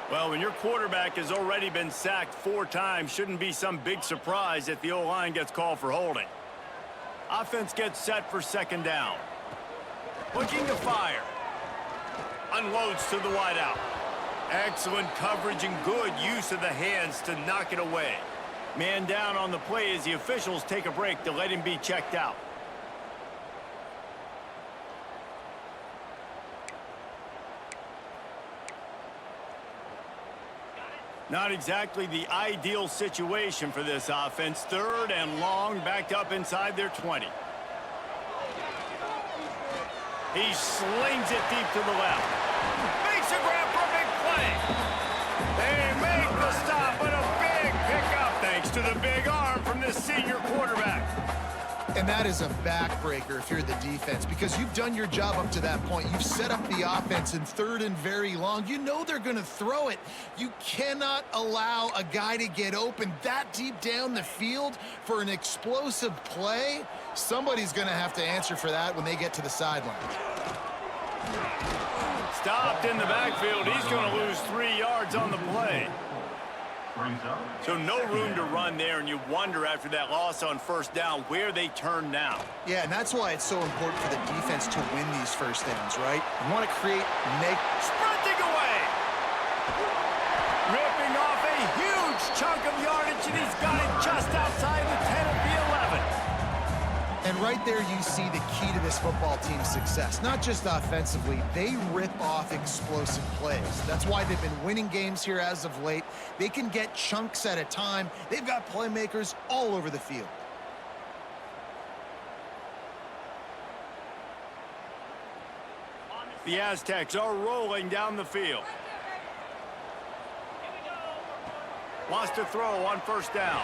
Well, when your quarterback has already been sacked 4 times, shouldn't be some big surprise if the O-line gets called for holding. Offense gets set for 2nd down. Looking to fire. Unloads to the wideout. Excellent coverage and good use of the hands to knock it away. Man down on the play as the officials take a break to let him be checked out. Not exactly the ideal situation for this offense. 3rd and long, backed up inside their 20. He slings it deep to the left. Makes a grab for a big play. They make the stop, but a big pickup thanks to the big arm from this senior quarterback. And that is a backbreaker if you're the defense, because you've done your job up to that point. You've set up the offense in 3rd and very long. You know they're going to throw it. You cannot allow a guy to get open that deep down the field for an explosive play. Somebody's going to have to answer for that when they get to the sideline. Stopped in the backfield. He's going to lose 3 yards on the play. brings up. So no room to run there, and you wonder after that loss on first down where they turn now. Yeah, and that's why it's so important for the defense to win these first downs, right? You want to create sprinting away! Ripping off a huge chunk of yardage, and he's got it just outside the 10 of the 11. And right there you see the key to this football team's success. Not just offensively, they rip off explosive plays. That's why they've been winning games here as of late. They can get chunks at a time. They've got playmakers all over the field. The Aztecs are rolling down the field. Wants to throw on first down.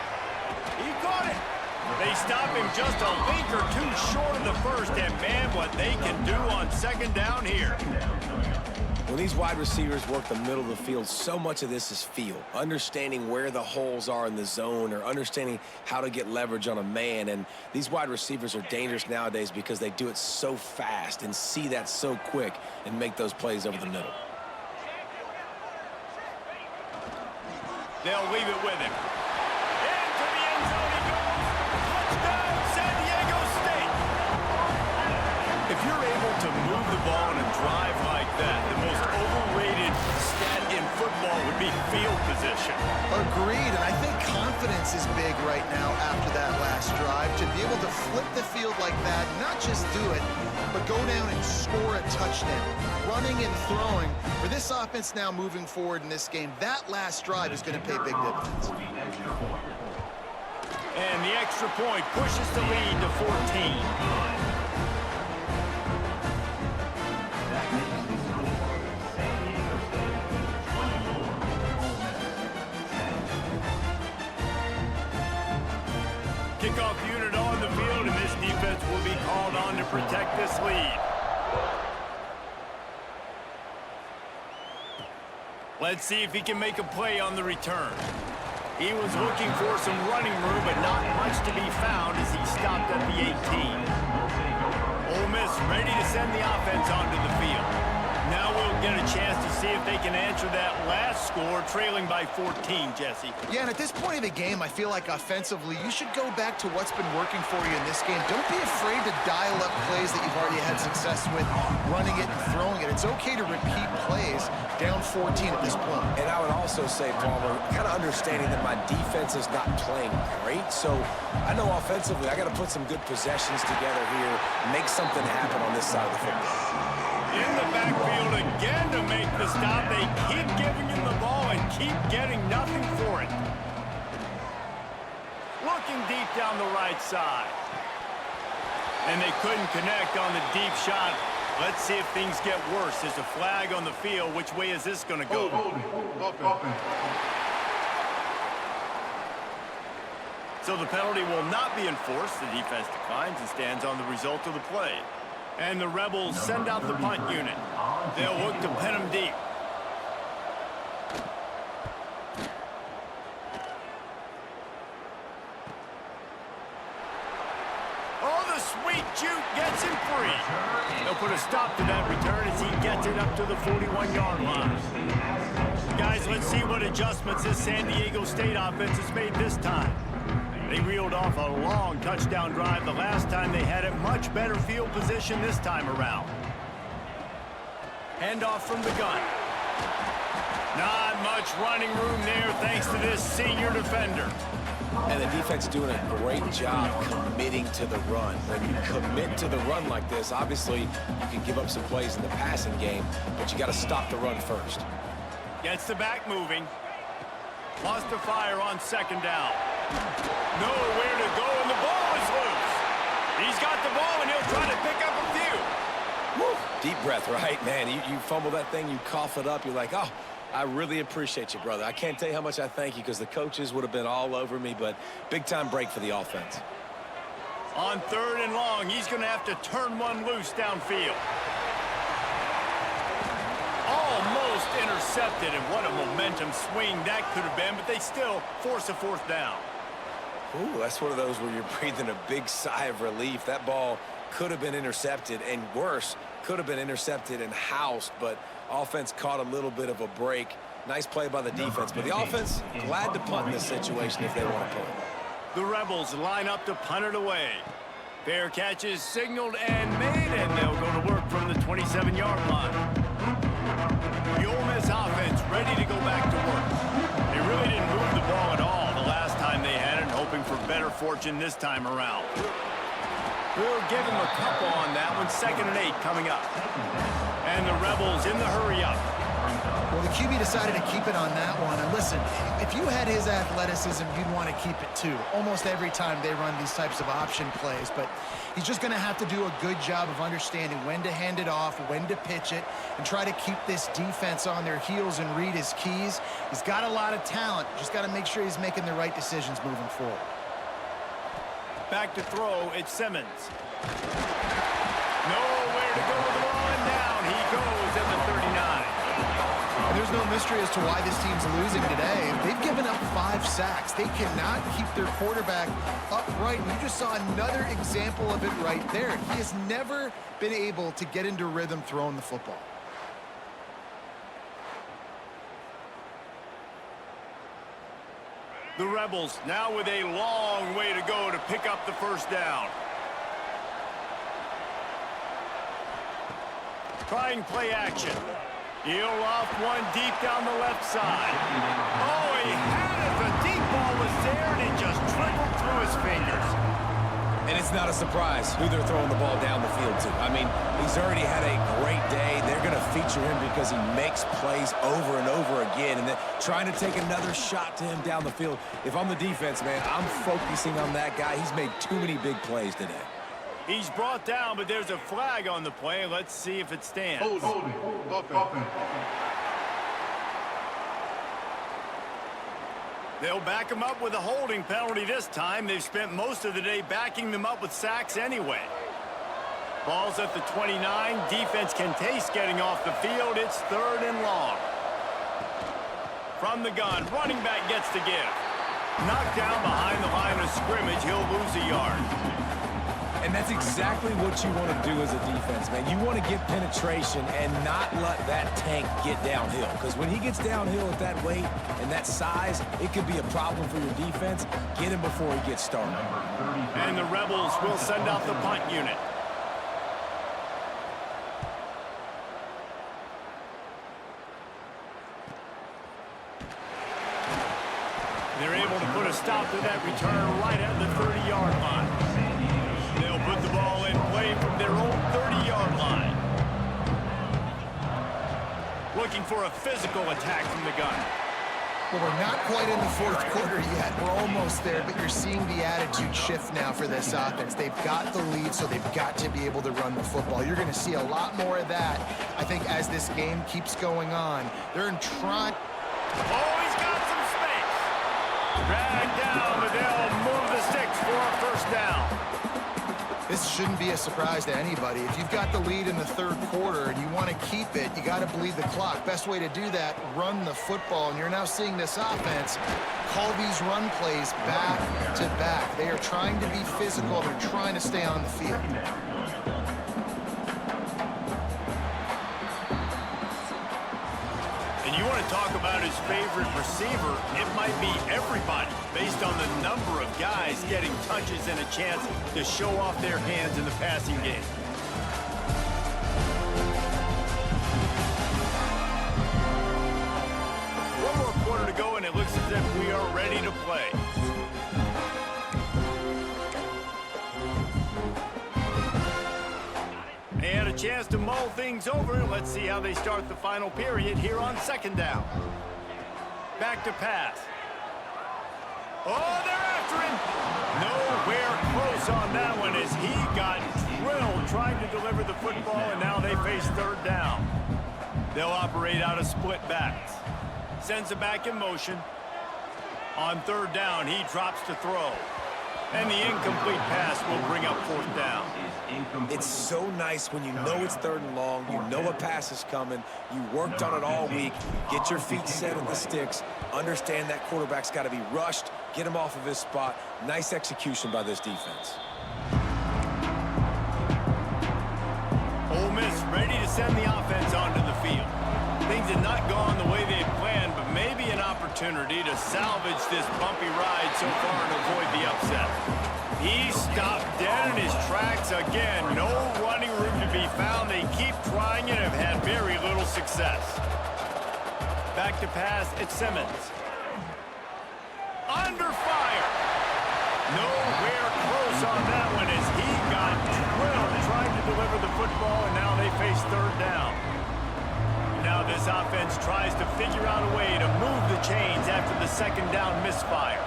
He caught it. They stop him just a link or two short of the first, and man, what they can do on second down here. When these wide receivers work the middle of the field, so much of this is feel. Understanding where the holes are in the zone or understanding how to get leverage on a man. And these wide receivers are dangerous nowadays because they do it so fast and see that so quick and make those plays over the middle. They'll leave it with him. Into the end zone he goes. Touchdown, San Diego State. If you're able to move the ball in a drive like that, the most overrated stat in football would be field position. Agreed, and I think confidence is big right now after that last drive. To be able to flip the field like that, not just do it, but go down and score a touchdown. Running and throwing. For this offense now moving forward in this game, that last drive is going to pay big dividends. And the extra point pushes the lead to 14. That makes the score San Diego State 24, Ole Miss 10. Kickoff unit on the field, and this defense will be called on to protect this lead. Let's see if he can make a play on the return. He was looking for some running room, but not much to be found as he stopped at the 18. Ole Miss ready to send the offense onto the field. Now we'll get a chance to see if they can answer that last score, trailing by 14, Jesse. Yeah, and at this point of the game, I feel like offensively, you should go back to what's been working for you in this game. Don't be afraid to dial up plays that you've already had success with, running it and throwing it. It's okay to repeat plays down 14 at this point. And I would also say, Palmer, kind of understanding that my defense is not playing great. So I know offensively I got to put some good possessions together here, make something happen on this side of the football. In the backfield again to make the stop. They keep giving him the ball and keep getting nothing for it. Looking deep down the right side. And they couldn't connect on the deep shot. Let's see if things get worse. There's a flag on the field. Which way is this going to go? So the penalty will not be enforced. The defense declines and stands on the result of the play. And the Rebels send out the punt unit. They'll look to pin them deep. Oh, the sweet juke gets him free. They'll put a stop to that return as he gets it up to the 41-yard line. Guys, let's see what adjustments this San Diego State offense has made this time. They reeled off a long touchdown drive the last time. They had a much better field position this time around. Handoff from the gun. Not much running room there thanks to this senior defender. And the defense doing a great job committing to the run. When you commit to the run like this, obviously you can give up some plays in the passing game, but you got to stop the run first. Gets the back moving. Lost to fire on second down. Nowhere to go, and the ball is loose. He's got the ball, and he'll try to pick up a few. Woo. Deep breath, right, man? You fumble that thing, you cough it up, you're like, oh, I really appreciate you, brother. I can't tell you how much I thank you because the coaches would have been all over me, but big-time break for the offense. On third and long, he's going to have to turn one loose downfield. Almost intercepted, and what a momentum swing that could have been, but they still force a fourth down. Ooh, that's one of those where you're breathing a big sigh of relief. That ball could have been intercepted, and worse, could have been intercepted and housed, but offense caught a little bit of a break Nice play by the defense, but the offense, glad to punt in this situation if they want to punt. The Rebels line up to punt it away. Fair catch is signaled and made, and they'll go to work from the 27-yard line. The Ole Miss offense ready to go back to work. They really didn't move the ball at all the last time they had it, hoping for better fortune this time around. We'll give them a couple on that one. 2nd and 8 coming up. And the Rebels in the hurry up. Well, the QB decided to keep it on that one. And listen, if you had his athleticism, you'd want to keep it too. Almost every time they run these types of option plays. But he's just going to have to do a good job of understanding when to hand it off, when to pitch it, and try to keep this defense on their heels and read his keys. He's got a lot of talent. Just got to make sure he's making the right decisions moving forward. Back to throw, it's Simmons. Nowhere to go with the ball, and down he goes at the 39. And there's no mystery as to why this team's losing today. They've given up 5 sacks. They cannot keep their quarterback upright. And you just saw another example of it right there. He has never been able to get into rhythm throwing the football. The Rebels now with a long way to go to pick up the first down. Trying play action. He'll off one deep down the left side. Oh, he had it. The deep ball was there, and it just trickled through his fingers. And it's not a surprise who they're throwing the ball down the field to. I mean, he's already had a great day. They're going to feature him because he makes plays over and over again. And then trying to take another shot to him down the field. If I'm the defense, man, I'm focusing on that guy. He's made too many big plays today. He's brought down, but there's a flag on the play. Let's see if it stands. They'll back him up with a holding penalty this time. They've spent most of the day backing them up with sacks anyway. Ball's at the 29. Defense can taste getting off the field. It's 3rd and long. From the gun, running back gets to give. Knocked down behind the line of scrimmage. He'll lose a yard. And that's exactly what you want to do as a defense, man. You want to get penetration and not let that tank get downhill. Because when he gets downhill at that weight and that size, it could be a problem for your defense. Get him before he gets started. And the Rebels will send out the punt unit. They're able to put a stop to that return right at the 30-yard line. They'll put the ball in play from their own 30-yard line. Looking for a physical attack from the gun. Well, we're not quite in the 4th quarter yet. We're almost there, but you're seeing the attitude shift now for this offense. They've got the lead, so they've got to be able to run the football. You're going to see a lot more of that, I think, as this game keeps going on. They're in trying. Oh, he's got some space. Dragged down, but they'll move the sticks for a first down. This shouldn't be a surprise to anybody. If you've got the lead in the 3rd quarter and you want to keep it, you got to bleed the clock. Best way to do that, run the football. And you're now seeing this offense call these run plays back to back. They are trying to be physical. They're trying to stay on the field. And you want to talk about his favorite receiver, it might be everybody, based on the number of guys getting touches and a chance to show off their hands in the passing game. One more quarter to go, and it looks as if we are ready to play. They had a chance to mull things over. Let's see how they start the final period here on 2nd down. Back to pass. Oh, they're after him. Nowhere close on that one as he got drilled trying to deliver the football, and now they face 3rd down. They'll operate out of split backs. Sends it back in motion. On 3rd down, he drops to throw. And the incomplete pass will bring up 4th down. It's so nice when you know it's 3rd and long, you know a pass is coming, you worked on it all week, get your feet set at the sticks, understand that quarterback's got to be rushed, get him off of his spot. Nice execution by this defense. Ole Miss ready to send the offense onto the field. Things had not gone the way they had planned, but opportunity to salvage this bumpy ride so far and avoid the upset. He stopped dead in his tracks again. No running room to be found. They keep trying and have had very little success. Back to pass, it's Simmons. Under fire. Nowhere close on that one as he got drilled trying to deliver the football, and now they face third down. Now this offense tries to figure out a way to move the chains after the second down misfire.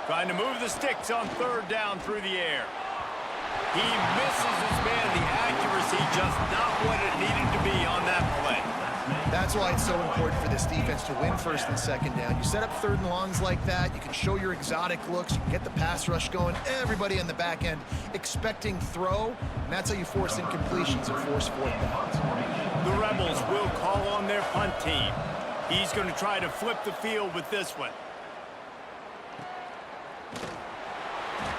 Trying to move the sticks on third down through the air. He misses his man. The accuracy just not what it needed to be on that play. That's why it's so important for this defense to win first and second down. You set up third and longs like that, you can show your exotic looks, you can get the pass rush going, everybody on the back end expecting throw, and that's how you force incompletions and force fourth downs. The Rebels will call on their punt team. He's going to try to flip the field with this one.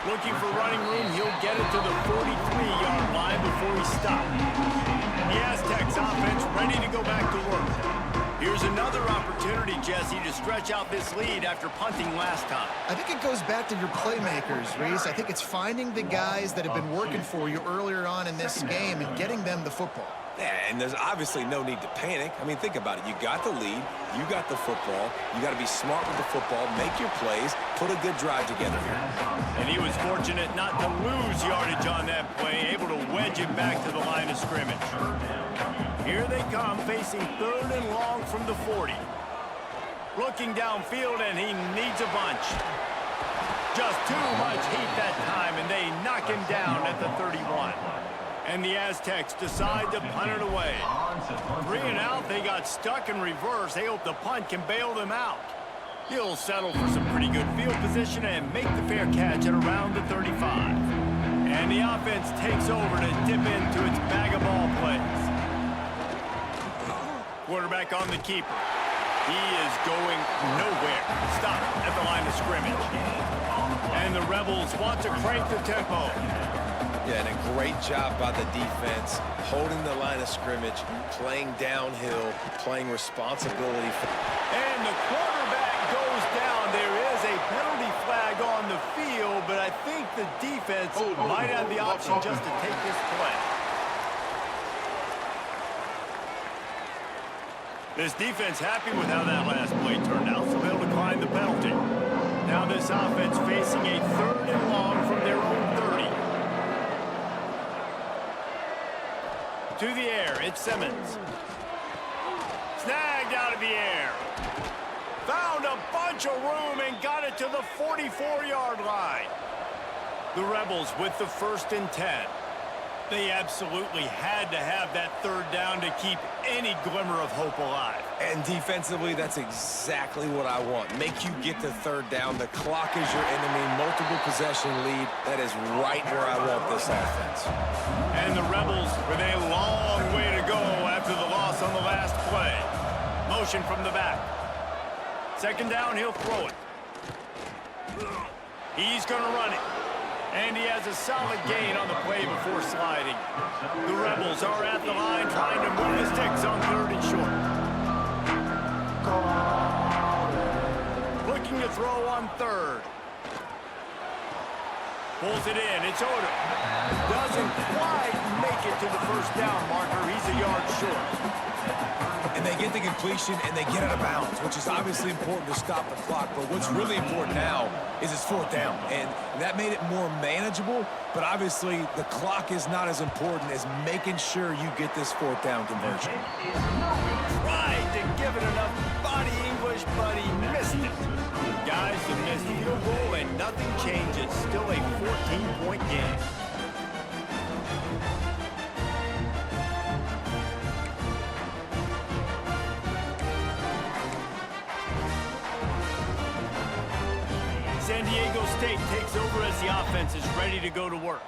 Looking for running room, he'll get it to the 43-yard line before he stops. The Aztecs offense ready to go back to work. Here's another opportunity, Jesse, to stretch out this lead after punting last time. I think it goes back to your playmakers, Reese. I think it's finding the guys that have been working for you earlier on in this game and getting them the football. Yeah, and there's obviously no need to panic. I mean, think about it. You got the lead. You got the football. You got to be smart with the football, make your plays, put a good drive together here. And he was fortunate not to lose yardage on that play, able to wedge it back to the line of scrimmage. Here they come, facing third and long from the 40. Looking downfield, and he needs a bunch. Just too much heat that time, and they knock him down at the 31. And the Aztecs decide to punt it away. 3 and out, they got stuck in reverse. They hope the punt can bail them out. He'll settle for some pretty good field position and make the fair catch at around the 35. And the offense takes over to dip into its bag of ball plays. Quarterback on the keeper. He is going nowhere. Stop at the line of scrimmage. And the Rebels want to crank the tempo. Yeah, and a great job by the defense, holding the line of scrimmage, playing downhill, playing responsibility. And the quarterback goes down. There is a penalty flag on the field, but I think the defense might have the option just to take this play. This defense happy with how that last play turned out, so they'll decline the penalty. Now this offense facing a third and long from their own 30. To the air, it's Simmons. Snagged out of the air. Found a bunch of room and got it to the 44-yard line. The Rebels with the 1st and 10. They absolutely had to have that third down to keep any glimmer of hope alive. And defensively, that's exactly what I want. Make you get the third down. The clock is your enemy. Multiple possession lead. That is right where I want this offense. And the Rebels with a long way to go after the loss on the last play. Motion from the back. Second down, he'll throw it. He's going to run it. And he has a solid gain on the play before sliding. The Rebels are at the line trying to move the sticks on third and short. Looking to throw on third. Pulls it in. It's Odom. Doesn't quite make it to the first down marker. He's a yard short. And they get the completion, and they get out of bounds, which is obviously important to stop the clock. But what's really important now is it's fourth down. And that made it more manageable, but obviously the clock is not as important as making sure you get this fourth down conversion. Tried to give it enough body English, but he missed it. Guys, the missed field goal, and nothing changes. Still a 14-point game. San Diego State takes over as the offense is ready to go to work.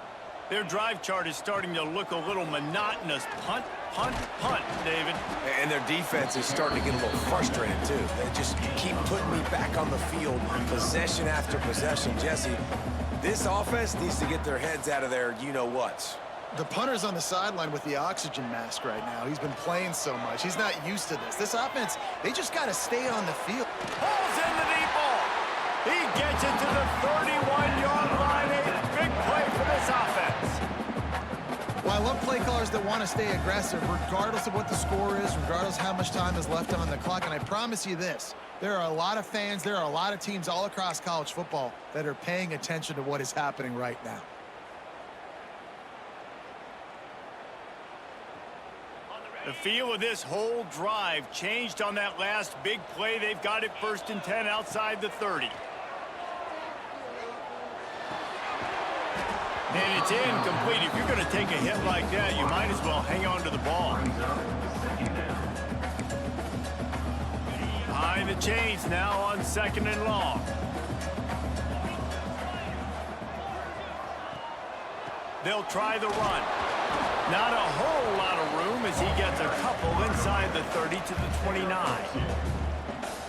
Their drive chart is starting to look a little monotonous. Punt, punt, punt, David. And their defense is starting to get a little frustrated, too. They just keep putting me back on the field, possession after possession. Jesse, this offense needs to get their heads out of their you-know-whats. The punter's on the sideline with the oxygen mask right now. He's been playing so much. He's not used to this. This offense, they just got to stay on the field. Pulls in the deep ball. He gets it to the 31-yard line. A big play for this offense. Well, I love play callers that want to stay aggressive, regardless of what the score is, regardless how much time is left on the clock. And I promise you this, there are a lot of fans, there are a lot of teams all across college football that are paying attention to what is happening right now. The feel of this whole drive changed on that last big play. They've got it 1st and 10 outside the 30. And it's incomplete. If you're going to take a hit like that, you might as well hang on to the ball. Behind the chains now on 2nd and long. They'll try the run. Not a whole lot of room as he gets a couple inside the 30 to the 29.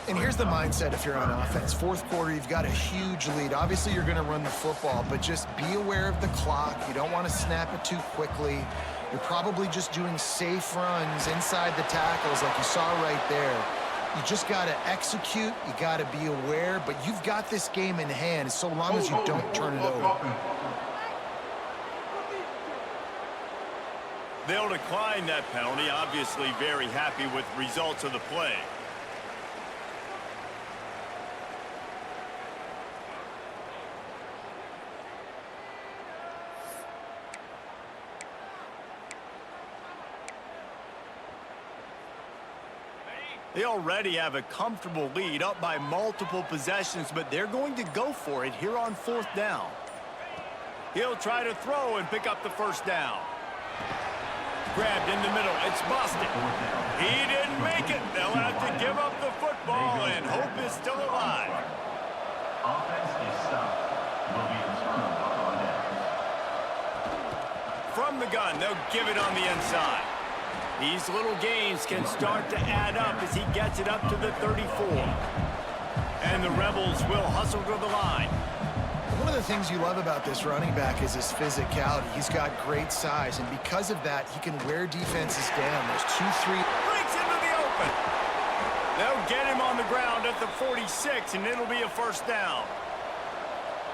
And here's the mindset if you're on offense. 4th quarter, you've got a huge lead. Obviously, you're going to run the football, but just be aware of the clock. You don't want to snap it too quickly. You're probably just doing safe runs inside the tackles like you saw right there. You just got to execute. You got to be aware, but you've got this game in hand so long as you don't turn it over. They'll decline that penalty. Obviously very happy with results of the play. They already have a comfortable lead, up by multiple possessions, but they're going to go for it here on 4th down. He'll try to throw and pick up the 1st down. Grabbed in the middle. It's busted. He didn't make it. They'll have to give up the football, and hope is still alive. Offense is stopped. Will be returned on downs. From the gun, they'll give it on the inside. These little gains can start to add up as he gets it up to the 34. And the Rebels will hustle to the line. One of the things you love about this running back is his physicality. He's got great size, and because of that, he can wear defenses down. There's 2-3. Breaks into the open. They'll get him on the ground at the 46, and it'll be a 1st down.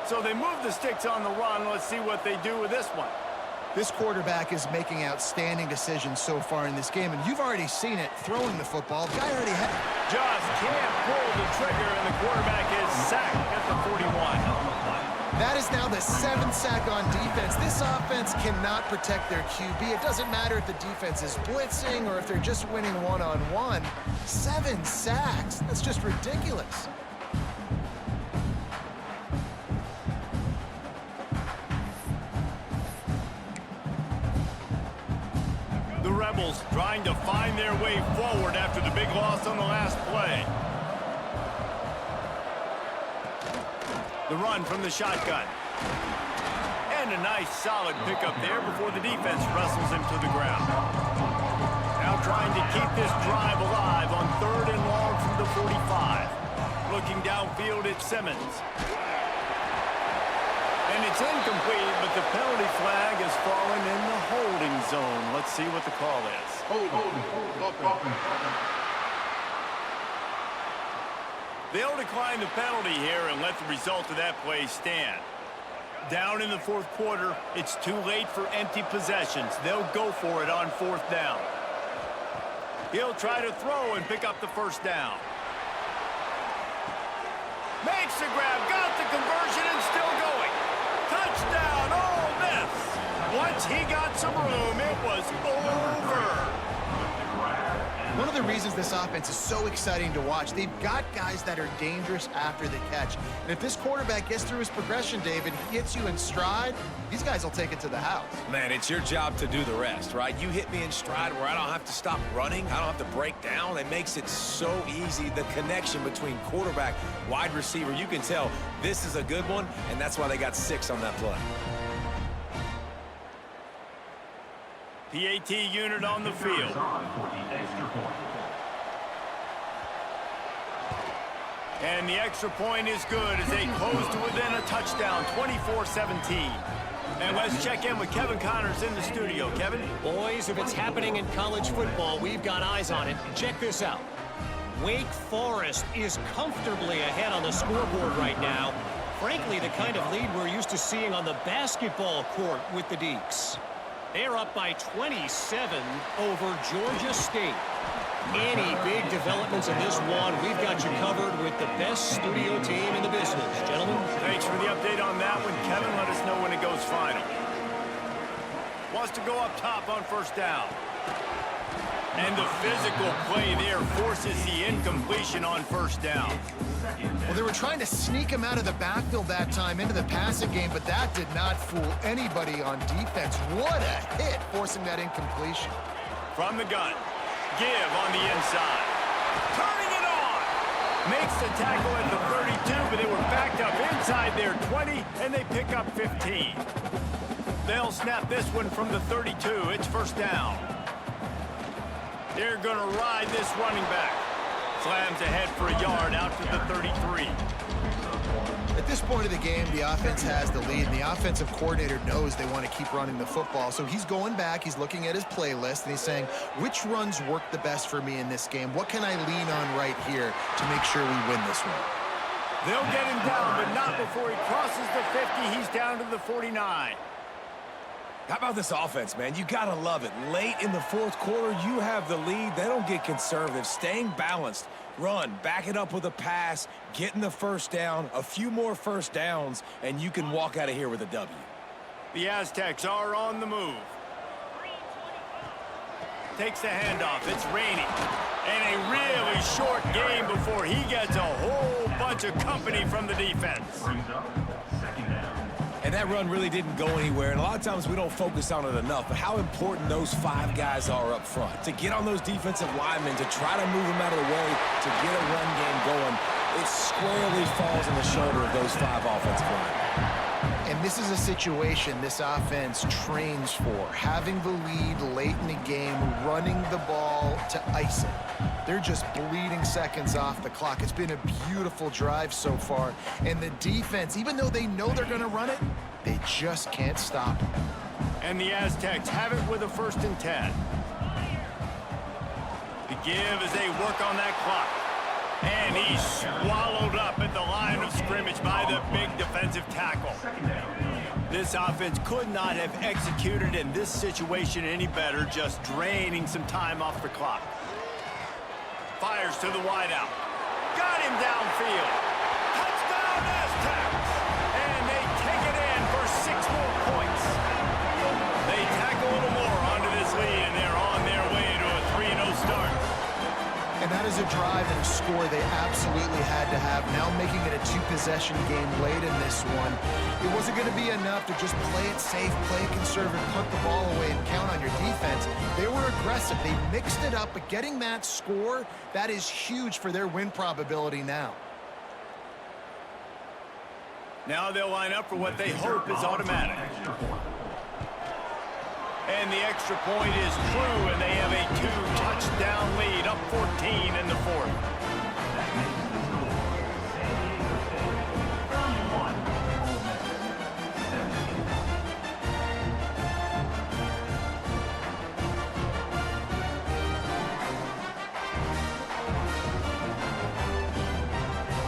So they move the sticks on the run. Let's see what they do with this one. This quarterback is making outstanding decisions so far in this game, and you've already seen it throwing the football. The guy already had. Just can't pull the trigger, and the quarterback is sacked at the 41. That is now the 7th sack on defense. This offense cannot protect their QB. It doesn't matter if the defense is blitzing or if they're just winning one-on-one. 7 sacks. That's just ridiculous. The Rebels trying to find their way forward after the big loss on the last play. The run from the shotgun. And a nice solid pickup there before the defense wrestles him to the ground. Now trying to keep this drive alive on 3rd and long from the 45. Looking downfield at Simmons. And it's incomplete, but the penalty flag has fallen in the holding zone. Let's see what the call is. They'll decline the penalty here and let the result of that play stand. Down in the 4th quarter, it's too late for empty possessions. They'll go for it on 4th down. He'll try to throw and pick up the 1st down. Makes the grab, got the conversion, and still going. Touchdown, Ole Miss. Once he got some room, it was over. One of the reasons this offense is so exciting to watch, they've got guys that are dangerous after the catch. And if this quarterback gets through his progression, David, he hits you in stride, these guys will take it to the house. Man, it's your job to do the rest, right? You hit me in stride where I don't have to stop running. I don't have to break down. It makes it so easy. The connection between quarterback, wide receiver, you can tell this is a good one, and that's why they got 6 on that play. PAT unit on the field. And the extra point is good as they close to within a touchdown, 24-17. And let's check in with Kevin Connors in the studio. Kevin? Boys, if it's happening in college football, we've got eyes on it. Check this out. Wake Forest is comfortably ahead on the scoreboard right now. Frankly, the kind of lead we're used to seeing on the basketball court with the Deacs. They're up by 27 over Georgia State. Any big developments in this one, we've got you covered with the best studio team in the business. Gentlemen? Thanks for the update on that one, Kevin. Let us know when it goes final. Wants to go up top on first down. And the physical play there forces the incompletion on first down. Well, they were trying to sneak him out of the backfield that time into the passing game, but that did not fool anybody on defense. What a hit, forcing that incompletion. From the gun. Give on the inside. Turning it on. Makes the tackle at the 32, but they were backed up inside their 20, and they pick up 15. They'll snap this one from the 32. It's first down. They're going to ride this running back. Slams ahead for a yard out to the 33. At this point of the game, the offense has the lead, and the offensive coordinator knows they want to keep running the football. So he's going back, he's looking at his playlist, and he's saying, which runs work the best for me in this game? What can I lean on right here to make sure we win this one? They'll get him down, but not before he crosses the 50. He's down to the 49. How about this offense, man? You gotta love it. Late in the fourth quarter, you have the lead. They don't get conservative. Staying balanced. Run, back it up with a pass, getting the first down, a few more first downs, and you can walk out of here with a W. The Aztecs are on the move. Takes the handoff. It's raining. And a really short game before he gets a whole bunch of company from the defense. And that run really didn't go anywhere, and a lot of times we don't focus on it enough, but how important those 5 guys are up front. To get on those defensive linemen, to try to move them out of the way, to get a run game going, it squarely falls on the shoulder of those 5 offensive linemen. And this is a situation this offense trains for, having the lead late in the game, running the ball to ice it. They're just bleeding seconds off the clock. It's been a beautiful drive so far. And the defense, even though they know they're going to run it, they just can't stop it. And the Aztecs have it with a 1st and 10. The give as they work on that clock. And he's swallowed up at the line of scrimmage by the big defensive tackle. This offense could not have executed in this situation any better, just draining some time off the clock. Fires to the wideout. Got him downfield. Touchdown Aztecs! And they take it in for 6 more points. They tack a little more onto this lead, and they're on their way to a 3-0 start. And that is a drive and a score they absolutely had to have. Now making it a 2-possession game late in this one. It wasn't going to be enough to just play it safe, play it conservative, put the ball away, and count on your defense. They were aggressive. They mixed it up, but getting that score, that is huge for their win probability now. Now they'll line up for what they hope is automatic. And the extra point is true, and they have a 2-touchdown lead, up 14 in the 4th.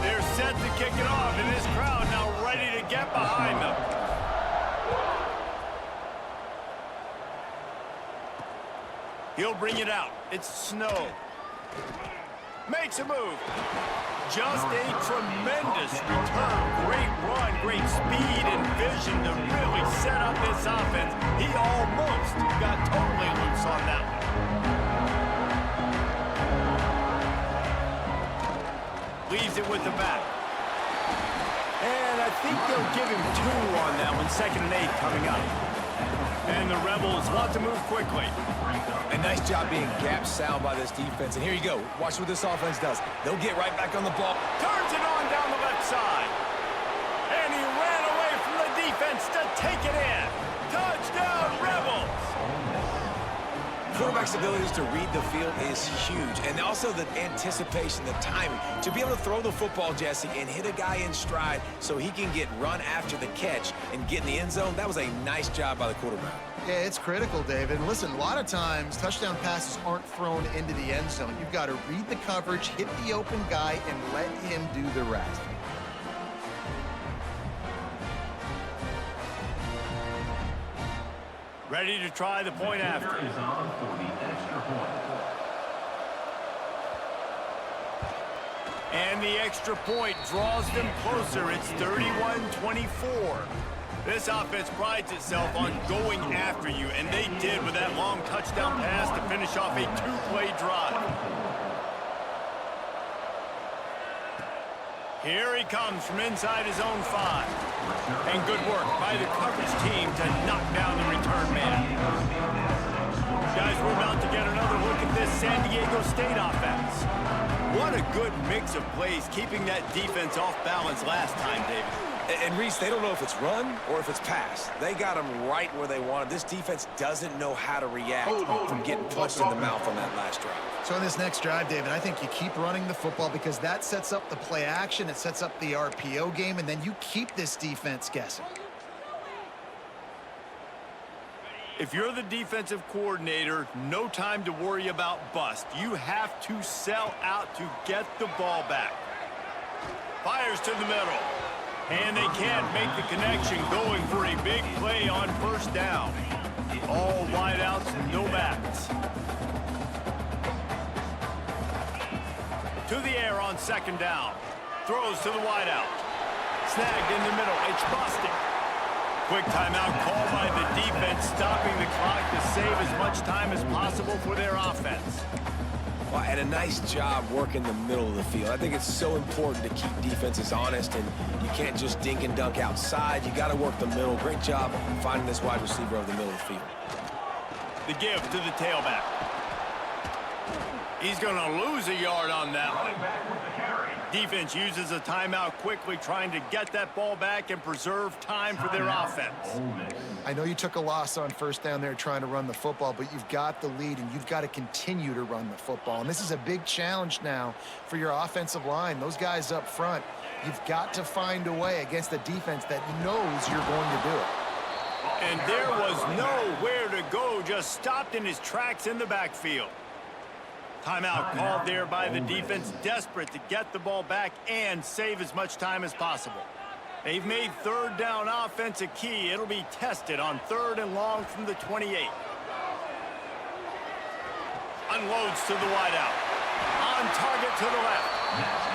They're set to kick it off, and this crowd now ready to get behind them. He'll bring it out. It's Snow. Makes a move. Just a tremendous return. Great run, great speed and vision to really set up this offense. He almost got totally loose on that one. Leaves it with the back. And I think they'll give him 2 on that one. 2nd and 8 coming up. And the Rebels want to move quickly. A nice job being gap sound by this defense. And here you go. Watch what this offense does. They'll get right back on the ball. Turns it on down the left side. And he ran away from the defense to take it in. Touchdown, Rebels! quarterback's abilities to read the field is huge, and also the anticipation, the timing. To be able to throw the football, Jesse, and hit a guy in stride so he can get run after the catch and get in the end zone, that was a nice job by the quarterback. Yeah, it's critical, David. And listen, a lot of times touchdown passes aren't thrown into the end zone. You've got to read the coverage, hit the open guy, and let him do the rest. Ready to try the point after. Is on for the extra point. And the extra point draws them closer. It's 31-24. This offense prides itself on going after you, and they did with that long touchdown pass to finish off a two-play drive. Here he comes from inside his own 5. And good work by the coverage team to knock down the return man. Guys, we're about to get another look at this San Diego State offense. What a good mix of plays, keeping that defense off balance last time, David. And Reese, they don't know if it's run or if it's pass. They got them right where they wanted. This defense doesn't know how to react from getting punched in the mouth on that last drive. So in this next drive, David, I think you keep running the football because that sets up the play action, it sets up the RPO game, and then you keep this defense guessing. If you're the defensive coordinator, no time to worry about bust. You have to sell out to get the ball back. Fires to the middle. And they can't make the connection, going for a big play on first down. All wideouts, no backs. To the air on second down. Throws to the wideout. Snagged in the middle. It's busted. Quick timeout called by the defense, stopping the clock to save as much time as possible for their offense. Well, and a nice job working the middle of the field. I think it's so important to keep defenses honest, and you can't just dink and dunk outside. You got to work the middle. Great job finding this wide receiver over the middle of the field. The give to the tailback. He's going to lose a yard on that one. Defense uses a timeout quickly, trying to get that ball back and preserve time for their offense. I know you took a loss on first down there trying to run the football, but you've got the lead, and you've got to continue to run the football. And this is a big challenge now for your offensive line. Those guys up front, you've got to find a way against a defense that knows you're going to do it. And there was nowhere to go, just stopped in his tracks in the backfield. Timeout called there by the defense, desperate to get the ball back and save as much time as possible. They've made third down offense a key. It'll be tested on 3rd and long from the 28. Unloads to the wideout. On target to the left.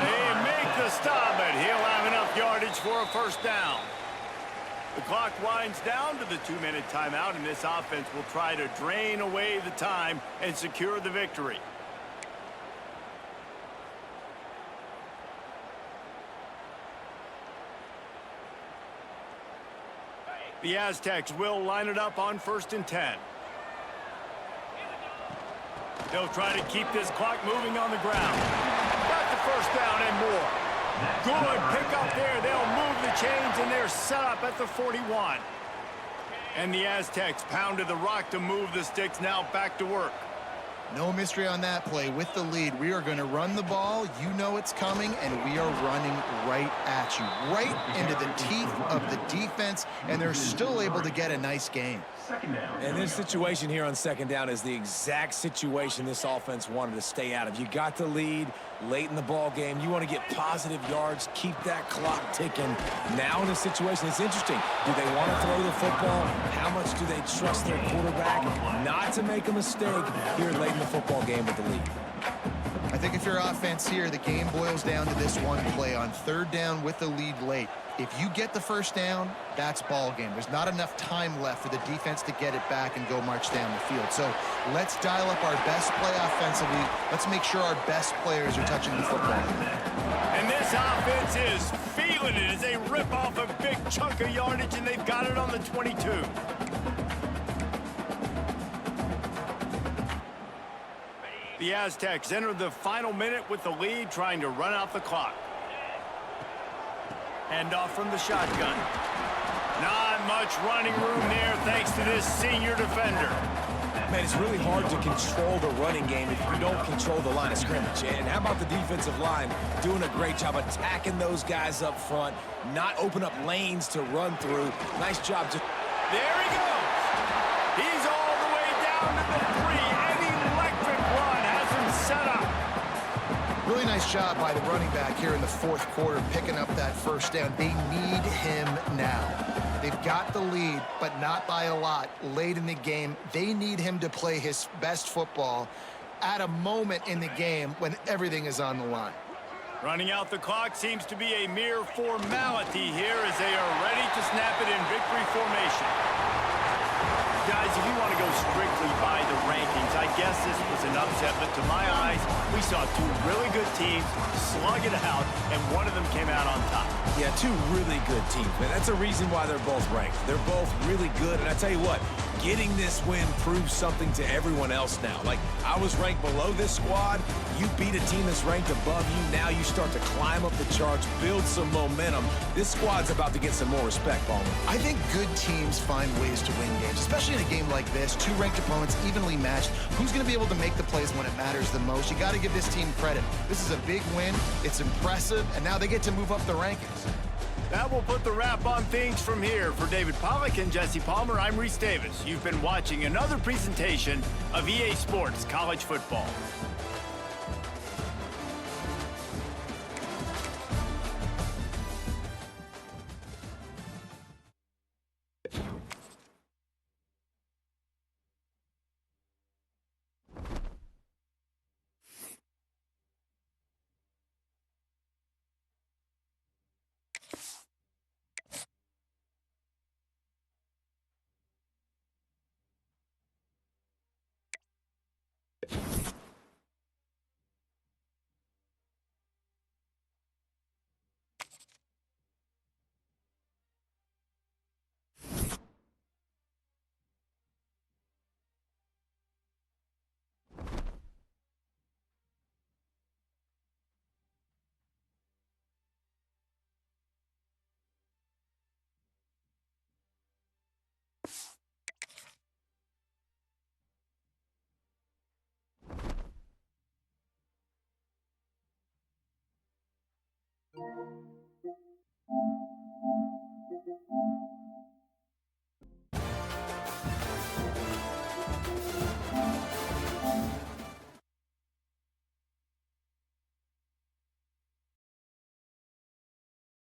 They make the stop, but he'll have enough yardage for a first down. The clock winds down to the 2-minute timeout, and this offense will try to drain away the time and secure the victory. The Aztecs will line it up on 1st and 10. They'll try to keep this clock moving on the ground. Got the first down and more. Good pick up there. They'll move the chains, and they're set up at the 41. And the Aztecs pounded the rock to move the sticks, now back to work. No mystery on that play. With the lead, we are going to run the ball. You know it's coming, and we are running right at you, right into the teeth of the defense, and they're still able to get a nice gain. And this situation here on second down is the exact situation this offense wanted to stay out of. You got the lead late in the ball game. You want to get positive yards, keep that clock ticking. Now in this situation, it's interesting. Do they want to throw the football? How much do they trust their quarterback not to make a mistake here late in the football game with the lead? I think if you're offense here, the game boils down to this one play on 3rd down with the lead late. If you get the first down, that's ball game. There's not enough time left for the defense to get it back and go march down the field. So let's dial up our best play offensively. Let's make sure our best players are touching the football. And this offense is feeling it as they rip off a big chunk of yardage, and they've got it on the 22. The Aztecs enter the final minute with the lead, trying to run out the clock. Hand off from the shotgun. Not much running room there thanks to this senior defender. Man, it's really hard to control the running game if you don't control the line of scrimmage. And how about the defensive line doing a great job attacking those guys up front, not open up lanes to run through. Nice job. There he goes. He's all the way down to the 3. An electric run has him set up. Really nice job by the running back here in the fourth quarter, picking up that first down. They need him now. They've got the lead, but not by a lot late in the game. They need him to play his best football at a moment in the game when everything is on the line. Running out the clock seems to be a mere formality here as they are ready to snap it in victory formation. Guys, if you want to go strictly by the rankings, I guess this was an upset, but to my eyes, we saw two really good teams slug it out, and one of them came out on top. Yeah, two really good teams, man. That's a reason why they're both ranked. They're both really good, and I tell you what, getting this win proves something to everyone else now. Like, I was ranked below this squad. You beat a team that's ranked above you. Now you start to climb up the charts, build some momentum. This squad's about to get some more respect, Palmer. I think good teams find ways to win games, especially in a game like this. Two ranked opponents, evenly matched. Who's going to be able to make the plays when it matters the most? You got to give this team credit. This is a big win. It's impressive, and now they get to move up the rankings. That will put the wrap on things from here. For David Pollack and Jesse Palmer, I'm Reese Davis. You've been watching another presentation of EA Sports College Football.